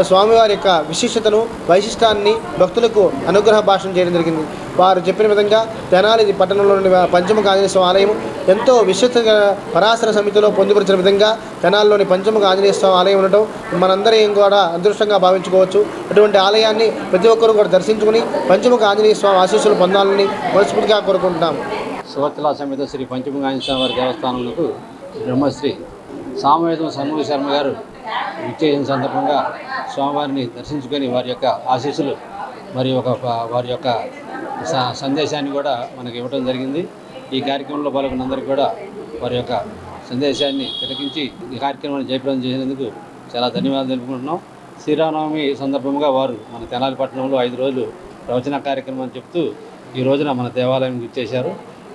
స్వామివారి యొక్క విశిష్టతను, వైశిష్టాన్ని భక్తులకు అనుగ్రహ భాషణ చేయడం జరిగింది. వారు చెప్పిన విధంగా తెనాలి పట్టణంలోని పంచముఖ ఆంజనేయ స్వామి ఆలయం ఎంతో విశిష్టంగా పరాశర సమితిలో పొందుపరిచిన విధంగా తెనాల్లోని పంచముఖ ఆంజనేయ స్వామి ఆలయం ఉండటం మనందరం కూడా అదృష్టంగా భావించుకోవచ్చు. అటువంటి ఆలయాన్ని ప్రతి ఒక్కరూ కూడా దర్శించుకుని పంచముఖ ఆంజనేయ స్వామి ఆశీస్సులు పొందాలని మనస్ఫూర్తిగా కోరుకుంటున్నాం.
సువర్చల సమేత శ్రీ పంచముఖ ఆంజనేయ స్వామి వారి దేవస్థానంలో బ్రహ్మశ్రీ సామవేదం షణ్ముఖ శర్మ గారు విచ్చేసిన సందర్భంగా స్వామివారిని దర్శించుకొని వారి యొక్క ఆశీస్సులు మరియు వారి యొక్క సందేశాన్ని కూడా మనకు ఇవ్వడం జరిగింది. ఈ కార్యక్రమంలో పాల్గొన్న అందరికీ కూడా వారి యొక్క సందేశాన్ని తిలకించి ఈ కార్యక్రమాన్ని జయప్రదం చేసినందుకు చాలా ధన్యవాదాలు తెలుపుకుంటున్నాం. శ్రీరామనవమి సందర్భంగా వారు మన తెనాలి పట్టణంలో 5 రోజులు ప్రవచన కార్యక్రమాన్ని చెప్తూ ఈ రోజున మన దేవాలయం ఇచ్చేశారు.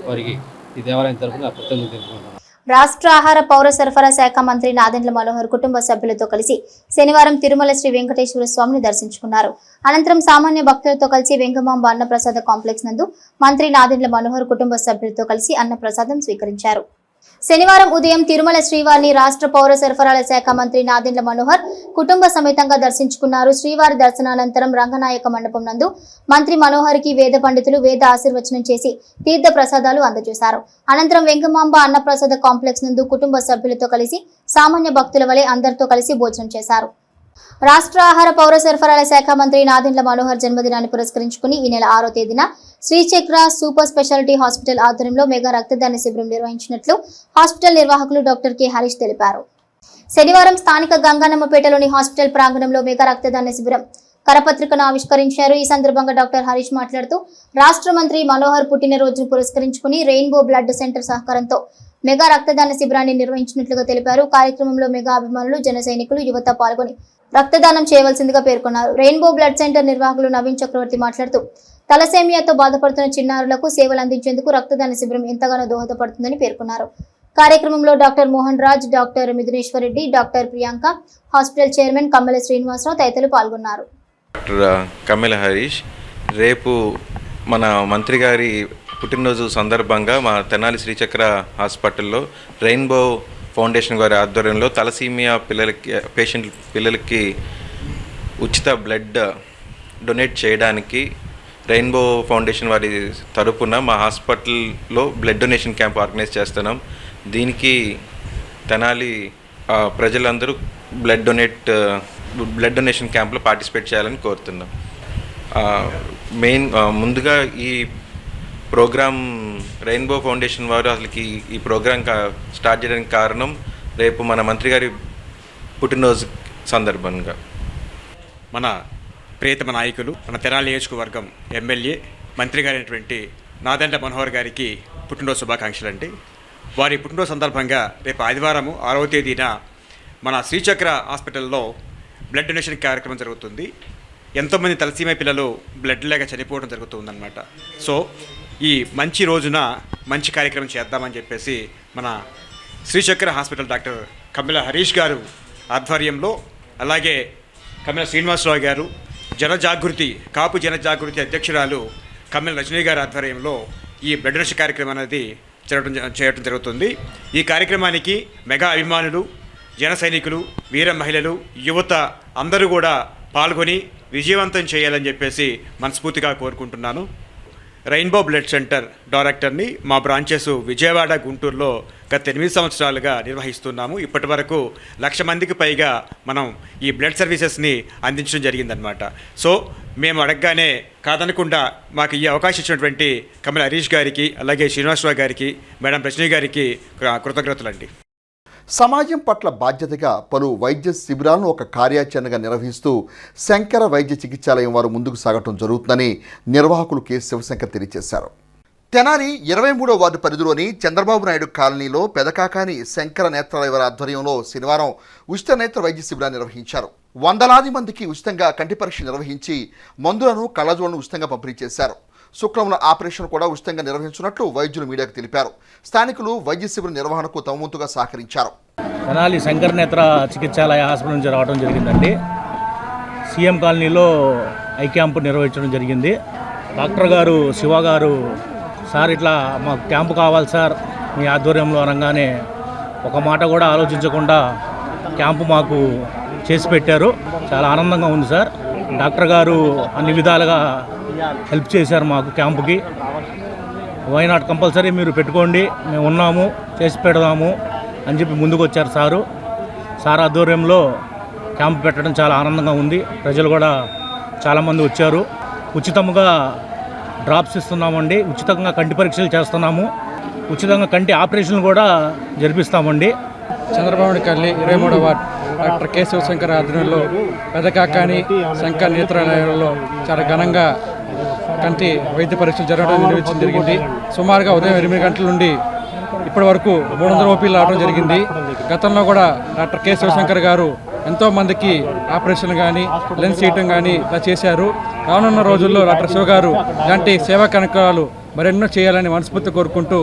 వారికి ఈ దేవాలయం తరఫున కృతజ్ఞతలు తెలుపుకుంటున్నాను.
రాష్ట్ర ఆహార పౌర సరఫరా శాఖ మంత్రి నాదెండ్ల మనోహర్ కుటుంబ సభ్యులతో కలిసి శనివారం తిరుమల శ్రీ వెంకటేశ్వర స్వామిని దర్శించుకున్నారు. అనంతరం సామాన్య భక్తులతో కలిసి వెంగమాంబ అన్నప్రసాద కాంప్లెక్స్ నందు మంత్రి నాదెండ్ల మనోహర్ కుటుంబ సభ్యులతో కలిసి అన్నప్రసాదం స్వీకరించారు. శనివారం ఉదయం తిరుమల శ్రీవారిని రాష్ట్ర పౌర సరఫరాల శాఖ మంత్రి నాదెండ్ల మనోహర్ కుటుంబ సమేతంగా దర్శించుకున్నారు. శ్రీవారి దర్శనానంతరం రంగనాయక మండపం నందు మంత్రి మనోహర్ కి వేద పండితులు వేద ఆశీర్వచనం చేసి తీర్థ ప్రసాదాలు అందజేశారు. అనంతరం వెంగమాంబ అన్నప్రసాద కాంప్లెక్స్ నందు కుటుంబ సభ్యులతో కలిసి సామాన్య భక్తుల వలె అందరితో కలిసి భోజనం చేశారు. రాష్ట్ర ఆహార పౌర సరఫరాల శాఖ మంత్రి నాదెండ్ల మనోహర్ జన్మదినాన్ని పురస్కరించుకుని ఈ నెల 6వ తేదీన శ్రీచక్ర సూపర్ స్పెషాలిటీ హాస్పిటల్ ఆధ్వర్యంలో మెగా రక్తదాన శిబిరం నిర్వహించినట్లు హాస్పిటల్ నిర్వాహకులు డాక్టర్ కె హరీష్ తెలిపారు. శనివారం స్థానిక గంగానమ్మపేటలోని హాస్పిటల్ ప్రాంగణంలో మెగా రక్తదాన శిబిరం కరపత్రికను ఆవిష్కరించారు. ఈ సందర్భంగా డాక్టర్ హరీష్ మాట్లాడుతూ రాష్ట్ర మంత్రి మనోహర్ పుట్టినరోజును పురస్కరించుకుని రెయిన్బో బ్లడ్ సెంటర్ సహకారంతో మెగా రక్తదాన శిబిరాన్ని నిర్వహించినట్లుగా తెలిపారు. కార్యక్రమంలో మెగా అభిమానులు, జన సైనికులు, యువత పాల్గొని రక్తదానం చేయవలసిందిగా పేర్కొన్నారు. రెయిన్బో బ్లడ్ సెంటర్ నిర్వాహకులు నవీన్ చక్రవర్తి మాట్లాడుతూ తలసేమియాతో బాధపడుతున్న చిన్నారులకు సేవలు అందించేందుకు రక్తదాన శిబిరం ఎంతగానో దోహదపడుతుందని పేర్కొన్నారు. కార్యక్రమంలో doctor Mohan Raj, doctor Mithuneshwar Reddy, doctor Priyanka, hospital chairman Kammela Srinivasarao తదితరులు పాల్గొన్నారు.
డాక్టర్ కమ్మెల హరీష్, రేపు మన మంత్రి గారి పుట్టినరోజు సందర్భంగా మా తెనాలి శ్రీచక్ర హాస్పిటల్లో రెయిన్బో ఫౌండేషన్ వారి ఆధ్వర్యంలో తలసీమియా పిల్లలకి ఉచిత బ్లడ్ డొనేట్ చేయడానికి రెయిన్బో ఫౌండేషన్ వారి తరపున మా హాస్పిటల్లో బ్లడ్ డొనేషన్ క్యాంప్ ఆర్గనైజ్ చేస్తున్నాం. దీనికి తెనాలి ప్రజలందరూ బ్లడ్ డొనేషన్ క్యాంప్లో పార్టిసిపేట్ చేయాలని కోరుతున్నాం. ముందుగా ఈ ప్రోగ్రామ్ రెయిన్బో ఫౌండేషన్ వారు అసలుకి ఈ ప్రోగ్రాం స్టార్ట్ చేయడానికి కారణం రేపు మన మంత్రి గారి పుట్టినరోజు సందర్భంగా
మన ప్రియతమ నాయకులు, మన తెనాలి నియోజకవర్గం ఎమ్మెల్యే, మంత్రి గారైనటువంటి నాదెండ్ల మనోహర్ గారికి పుట్టినరోజు శుభాకాంక్షలు అండి. వారి పుట్టినరోజు సందర్భంగా రేపు ఆదివారం 6వ తేదీన మన శ్రీచక్ర హాస్పిటల్లో బ్లడ్ డొనేషన్ కార్యక్రమం జరుగుతుంది. ఎంతోమంది తలసీమ పిల్లలు బ్లడ్ లేక చనిపోవడం జరుగుతుందన్నమాట. సో ఈ మంచి రోజున మంచి కార్యక్రమం చేద్దామని చెప్పేసి మన శ్రీచక్ర హాస్పిటల్ డాక్టర్ కమ్మెల హరీష్ గారు ఆధ్వర్యంలో, అలాగే కమ్మెల శ్రీనివాసరావు గారు, కాపు జనజాగృతి అధ్యక్షురాలు కమ్మెల రజనీ గారి ఆధ్వర్యంలో ఈ బ్లడ్ డొనేషన్ కార్యక్రమం అనేది చేయడం జరుగుతుంది. ఈ కార్యక్రమానికి మెగా అభిమానులు, జన సైనికులు, వీర మహిళలు, యువత అందరూ కూడా పాల్గొని విజయవంతం చేయాలని చెప్పేసి మనస్ఫూర్తిగా కోరుకుంటున్నాను. రెయిన్బో బ్లడ్ సెంటర్ డైరెక్టర్ని మా బ్రాంచెస్ విజయవాడ, గుంటూరులో గత 8 సంవత్సరాలుగా నిర్వహిస్తున్నాము. ఇప్పటి వరకు 1,00,000 మందికి పైగా మనం ఈ బ్లడ్ సర్వీసెస్ని అందించడం జరిగిందనమాట. సో మేము అడగగానే కాదనకుండా మాకు ఈ అవకాశం ఇచ్చినటువంటి కమ్మెల హరీష్ గారికి, అలాగే శ్రీనివాసరావు గారికి, మేడం రజనీ గారికి కృతజ్ఞతలండి.
సమాజం పట్ల బాధ్యతగా పలు వైద్య శిబిరాలను ఒక కార్యాచరణగా నిర్వహిస్తూ శంకర వైద్య చికిత్సాలయం వారు ముందుకు సాగటం జరుగుతుందని నిర్వాహకులు కె శివశంకర్ తెలియజేశారు. తెనాలి 23వ వార్డు పరిధిలోని చంద్రబాబు నాయుడు కాలనీలో పెదకాకాని శంకర నేత్రాలయ వారి ఆధ్వర్యంలో శనివారం ఉచిత నేత్ర వైద్య శిబిరాన్ని నిర్వహించారు. వందలాది మందికి ఉచితంగా కంటి పరీక్ష నిర్వహించి మందులను, కళ్ళజోళ్లను ఉచితంగా పంపిణీ చేశారు. శుక్రమున ఆపరేషన్ కూడా ఉచితంగా నిర్వహించినట్లు వైద్యులు మీడియాకు తెలిపారు. స్థానికులు వైద్య శిబిరం నిర్వహణకు తమ వంతుగా సహకరించారు.
తెనాలి శంకర నేత్ర చికిత్సాలయ హాస్పిటల్ నుంచి రావడం జరిగిందండి. సీఎం కాలనీలో ఐ క్యాంపు నిర్వహించడం జరిగింది. డాక్టర్ గారు శివ గారు, సార్ ఇట్లా మాకు క్యాంపు కావాలి సార్ మీ ఆధ్వర్యంలో అనగానే ఒక మాట కూడా ఆలోచించకుండా క్యాంపు మాకు చేసి పెట్టారు. చాలా ఆనందంగా ఉంది సార్. డాక్టర్ గారు అన్ని విధాలుగా హెల్ప్ చేశారు మాకు క్యాంపుకి. వైనాట్ కంపల్సరీ మీరు పెట్టుకోండి, మేము ఉన్నాము, చేసి పెడదాము అని చెప్పి ముందుకు వచ్చారు సారు. సార్ ఆధ్వర్యంలో క్యాంపు పెట్టడం చాలా ఆనందంగా ఉంది. ప్రజలు కూడా చాలామంది వచ్చారు. ఉచితంగా డ్రాప్స్ ఇస్తున్నామండి, ఉచితంగా కంటి పరీక్షలు చేస్తున్నాము, ఉచితంగా కంటి ఆపరేషన్లు కూడా జరిపిస్తామండి.
చంద్రబాబు కాలనీ 23వ వార్డు డాక్టర్ కె శివశంకర్ ఆధ్వర్యంలో పెదకాకాని శంకర్ నేత్రాలయంలో చాలా ఘనంగా కంటి వైద్య పరీక్షలు జరగడం నిర్వహించడం జరిగింది. సుమారుగా ఉదయం 8 గంటల నుండి ఇప్పటి వరకు 300 ఓపీలు రావడం జరిగింది. గతంలో కూడా డాక్టర్ కె శివశంకర్ గారు ఎంతోమందికి ఆపరేషన్ కానీ లెన్స్ చేయటం కానీ ఇలా చేశారు. రానున్న రోజుల్లో డాక్టర్ శివ గారు ఇలాంటి సేవా కార్యక్రమాలు మరెన్నో చేయాలని మనస్ఫూర్తి కోరుకుంటూ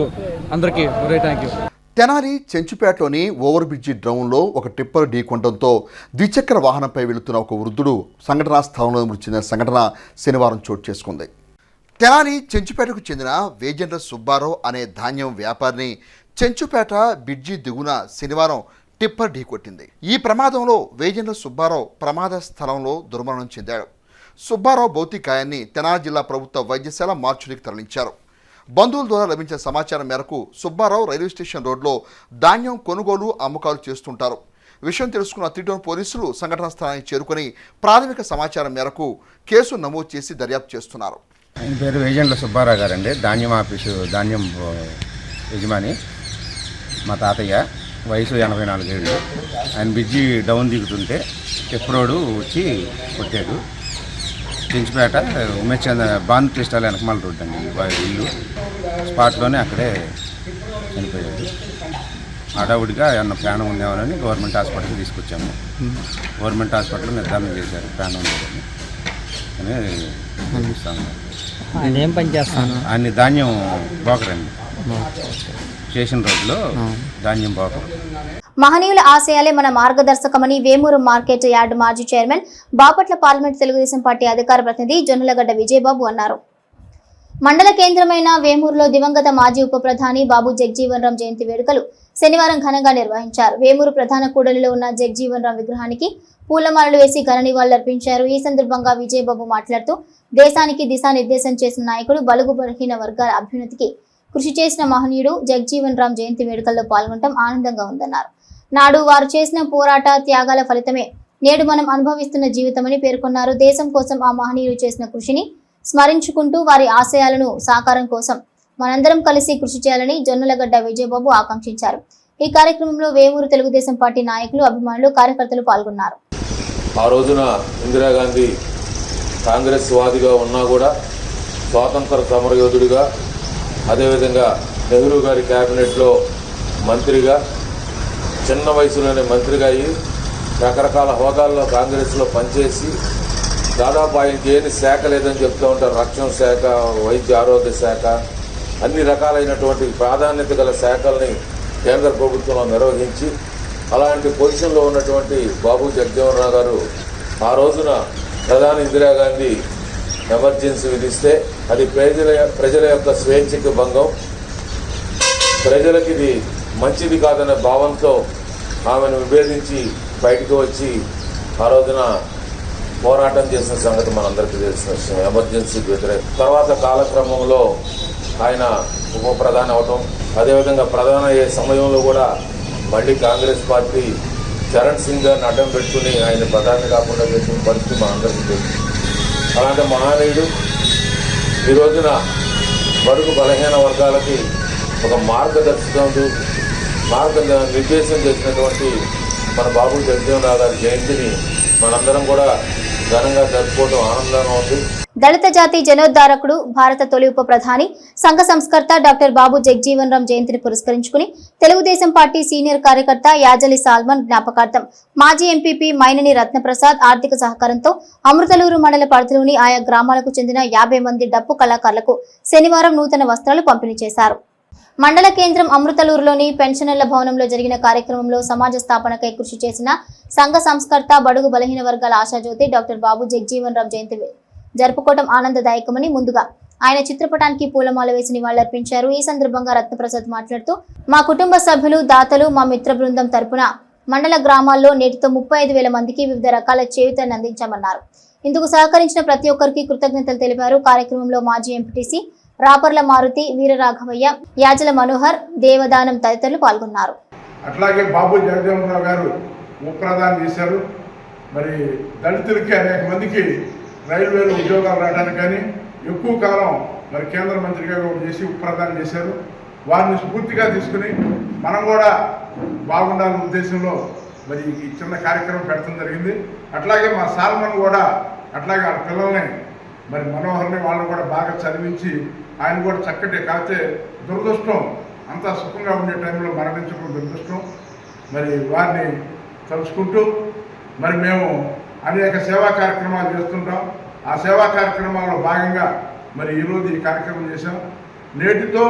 అందరికీ థ్యాంక్ యూ.
తెనాలి చెంచుపేటలోని ఓవర్ బ్రిడ్జి డ్రౌన్లో ఒక టిప్పర్ ఢీకొనడంతో ద్విచక్ర వాహనంపై వెళుతున్న ఒక వృద్ధుడు సంఘటనా స్థలంలో మృతి చెందిన సంఘటన శనివారం చోటు చేసుకుంది. తెనాలి చెంచుపేటకు చెందిన వేజెండ్ర సుబ్బారావు అనే ధాన్యం వ్యాపారిని చెంచుపేట బ్రిడ్జి దిగున శనివారం టిప్పర్ ఢీకొట్టింది. ఈ ప్రమాదంలో వేజెండ్ర సుబ్బారావు ప్రమాద స్థలంలో దుర్మరణం చెందాడు. సుబ్బారావు భౌతికాయాన్ని తెనాలి జిల్లా ప్రభుత్వ వైద్యశాల మార్చురికి తరలించారు. బంధువుల ద్వారా లభించిన సమాచారం మేరకు సుబ్బారావు రైల్వే స్టేషన్ రోడ్లో ధాన్యం కొనుగోలు అమ్మకాలు చేస్తుంటారు. విషయం తెలుసుకున్న 3 టౌన్ పోలీసులు సంఘటనా స్థలానికి చేరుకుని ప్రాథమిక సమాచారం మేరకు కేసు నమోదు చేసి దర్యాప్తు చేస్తున్నారు.
ఆయన పేరు వేజెండ్ల సుబ్బారావు గారండి. ధాన్యం ఆఫీసు ధాన్యం యజమాని. మా తాతయ్య, వయసు 84 ఏళ్ళు. ఆయన బ్రిడ్జి డౌన్ దిగుతుంటే ఎప్పుడోడు వచ్చి కొట్టాడు. చెంచుపేట ఉమేష్ చంద్ర బాన్ క్రిస్టల్ వెనకమాల రోడ్ అండి ఇల్లు. స్పాట్లోనే అక్కడే చనిపోయాడు. హడావుడిగా ఏమన్నా ప్రాణం ఉందేమోనని గవర్నమెంట్ హాస్పిటల్కి తీసుకొచ్చాము. గవర్నమెంట్ హాస్పిటల్ నిర్ధారణ చేశారు ప్రాణం ఉందని అని చూపిస్తాము.
ఏం పని చేస్తాను?
అన్ని ధాన్యం బోకరండి. స్టేషన్ రోడ్లో ధాన్యం బోకరు.
మహనీయుల ఆశయాలే మన మార్గదర్శకమని వేమూరు మార్కెట్ యార్డ్ మాజీ chairman Bapatla parliament Telugu Desam party అధికార ప్రతినిధి జొన్నలగడ్డ విజయబాబు అన్నారు. మండల కేంద్రమైన వేమూరులో దివంగత మాజీ ఉప ప్రధాని బాబు జగజీవన్ రామ్ జయంతి వేడుకలు శనివారం ఘనంగా నిర్వహించారు. వేమూరు ప్రధాన కూడలిలో ఉన్న జగజీవన్ రామ్ విగ్రహానికి పూలమాలలు వేసి ఘన నివాళులర్పించారు. ఈ సందర్భంగా విజయబాబు మాట్లాడుతూ దేశానికి దిశానిర్దేశం చేసిన నాయకుడు, బలుగు బలహీన వర్గాల అభ్యున్నతికి కృషి చేసిన మహనీయుడు జగజీవన్ రామ్ జయంతి వేడుకల్లో పాల్గొనడం ఆనందంగా ఉందన్నారు. నాడు వారు చేసిన పోరాట త్యాగాల ఫలితమే నేడు మనం అనుభవిస్తున్న జీవితమని పేర్కొన్నారు. దేశం కోసం ఆ మహనీయులు చేసిన కృషిని స్మరించుకుంటూ వారి ఆశయాలను సాకారం కోసం మనందరం కలిసి కృషి చేయాలని జొన్నలగడ్డ విజయబాబు ఆకాంక్షించారు. ఈ కార్యక్రమంలో వేమూరు తెలుగుదేశం పార్టీ నాయకులు, అభిమానులు, కార్యకర్తలు పాల్గొన్నారు.
ఆ రోజున ఇందిరాగాంధీ కాంగ్రెస్ వాదిగా ఉన్నా కూడా స్వాతంత్ర సమరయోధుడిగా, అదేవిధంగా నెహ్రూ గారి క్యాబినెట్లో మంత్రిగా, చిన్న వయసులోనే మంత్రిగా అయ్యి రకరకాల హోదాల్లో కాంగ్రెస్లో పనిచేసి దాదాపు ఆయనకి ఏమి శాఖ లేదని చెప్తూ ఉంటారు. రక్షణ శాఖ, వైద్య ఆరోగ్య శాఖ, అన్ని రకాలైనటువంటి ప్రాధాన్యత గల శాఖల్ని కేంద్ర ప్రభుత్వంలో నిర్వహించి అలాంటి పొజిషన్లో ఉన్నటువంటి బాబు జగజీవన్ రామ్ గారు ఆ రోజున ప్రధాని ఇందిరాగాంధీ ఎమర్జెన్సీ విధిస్తే అది ప్రజల యొక్క స్వేచ్ఛకి భంగం, ప్రజలకి ఇది మంచిది కాదనే భావంతో ఆమెను విభేదించి బయటకు వచ్చి ఆ రోజున పోరాటం చేసిన సంగతి మనందరికీ తెలిసిన విషయం. ఎమర్జెన్సీకి వ్యతిరేక తర్వాత కాలక్రమంలో ఆయన ఉప ప్రధాని అవటం, అదేవిధంగా ప్రధాని అయ్యే సమయంలో కూడా మళ్ళీ కాంగ్రెస్ పార్టీ చరణ్ సింగ్ గారిని అడ్డం పెట్టుకుని ఆయన ప్రధాని కాకుండా చేసిన పరిస్థితి మనందరికీ తెలుసు. అలాంటి మహనీయుడు ఈ రోజున బడుగు బలహీన వర్గాలకి ఒక నిర్దేశం చేసినటువంటి మన బాబు జగజీవన్ రామ్ గారి జయంతిని మనందరం కూడా ఘనంగా జరుపుకోవడం ఆనందంగా ఉంది.
దళిత జాతి జనోద్ధారకుడు, భారత తొలి ఉప ప్రధాని, సంఘ సంస్కర్త డాక్టర్ బాబు జగజీవన్ రామ్ జయంతిని పురస్కరించుకుని తెలుగుదేశం పార్టీ సీనియర్ కార్యకర్త యాజలి సాల్మన్ జ్ఞాపకార్థం మాజీ ఎంపీపీ మైనని రత్నప్రసాద్ ఆర్థిక సహకారంతో అమృతలూరు మండల పరిధిలోని ఆయా గ్రామాలకు చెందిన 50 మంది డప్పు కళాకారులకు శనివారం నూతన వస్త్రాలు పంపిణీ చేశారు. మండల కేంద్రం అమృతలూరులోని పెన్షనర్ల భవనంలో జరిగిన కార్యక్రమంలో సమాజ స్థాపనకై కృషి చేసిన సంఘ సంస్కర్త, బడుగు బలహీన వర్గాల ఆశాజ్యోతి డాక్టర్ బాబు జగజీవన్ రామ్ జయంతి జరుపుకోవడం ఆనందదాయకమని ముందుగా ఆయన చిత్రపటానికి పూలమాల వేసి నివాళులర్పించారు. ఈ సందర్భంగా రత్నప్రసాద్ మాట్లాడుతూ మా కుటుంబ సభ్యులు, దాతలు, మా మిత్ర బృందం తరపున మండల గ్రామాల్లో నేటితో 35,000 మందికి వివిధ రకాల చేయూతను అందించామన్నారు. ఇందుకు సహకరించిన ప్రతి ఒక్కరికి కృతజ్ఞతలు తెలిపారు. కార్యక్రమంలో మాజీ ఎంపీటీసీ రాపర్ల మారుతి, వీరరాఘవయ్య, యాజల మనోహర్, దేవదానం తదితరులు పాల్గొన్నారు.
అట్లాగే బాబు జగజీవన్ రామ్ గారు ఉపప్రధానం చేశారు. మరి దళితులకి అనేక మందికి రైల్వేలో ఉద్యోగాలు రావడానికి కానీ ఎక్కువ కాలం మరి కేంద్ర మంత్రిగా కూడా చేసి ఉపప్రధానం చేశారు. వారిని స్ఫూర్తిగా తీసుకుని మనం కూడా బాగుండాలనే ఉద్దేశంలో మరి ఈ చిన్న కార్యక్రమం పెట్టడం జరిగింది. అట్లాగే మా సాల్మన్ కూడా అట్లాగే వాళ్ళ పిల్లల్ని మరి మనోహర్ని వాళ్ళని కూడా బాగా చదివించి ఆయన కూడా చక్కటి కాతే దురదృష్టం అంతా సుఖంగా ఉండే టైంలో మరణించడం దురదృష్టం. మరి వారిని తలుచుకుంటూ మరి మేము అనేక సేవా కార్యక్రమాలు చేస్తుంటాం. ఆ సేవా కార్యక్రమాల్లో భాగంగా మరి ఈరోజు ఈ కార్యక్రమం చేశాం. నేటితో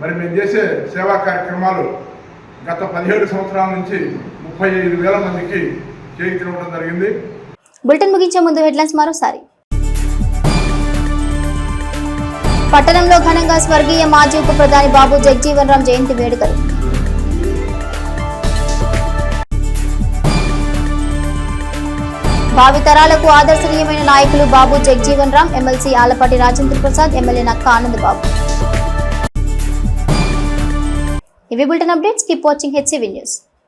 మరి మేము చేసే సేవా కార్యక్రమాలు గత 17 సంవత్సరాల నుంచి 35,000 మందికి చేయించడం జరిగింది.
బులెటిన్ ముగించే ముందు హెడ్లైన్స్ మరోసారి. పట్టణంలో ఘనంగా స్వర్గీయ మాజీ ఉప ప్రధాని బాబు జగ్జీవన్ రామ్ జయంతి వేడుకలు. భావితరాలకు ఆదర్శనీయమైన నాయకులు బాబు జగ్జీవన్ రామ్, ఎమ్మెల్సీ ఆలపాటి రాజేంద్ర ప్రసాద్, ఎమ్మెల్యే నక్క ఆనందబాబు. ఇవి bulletin updates. Keep watching HCV news.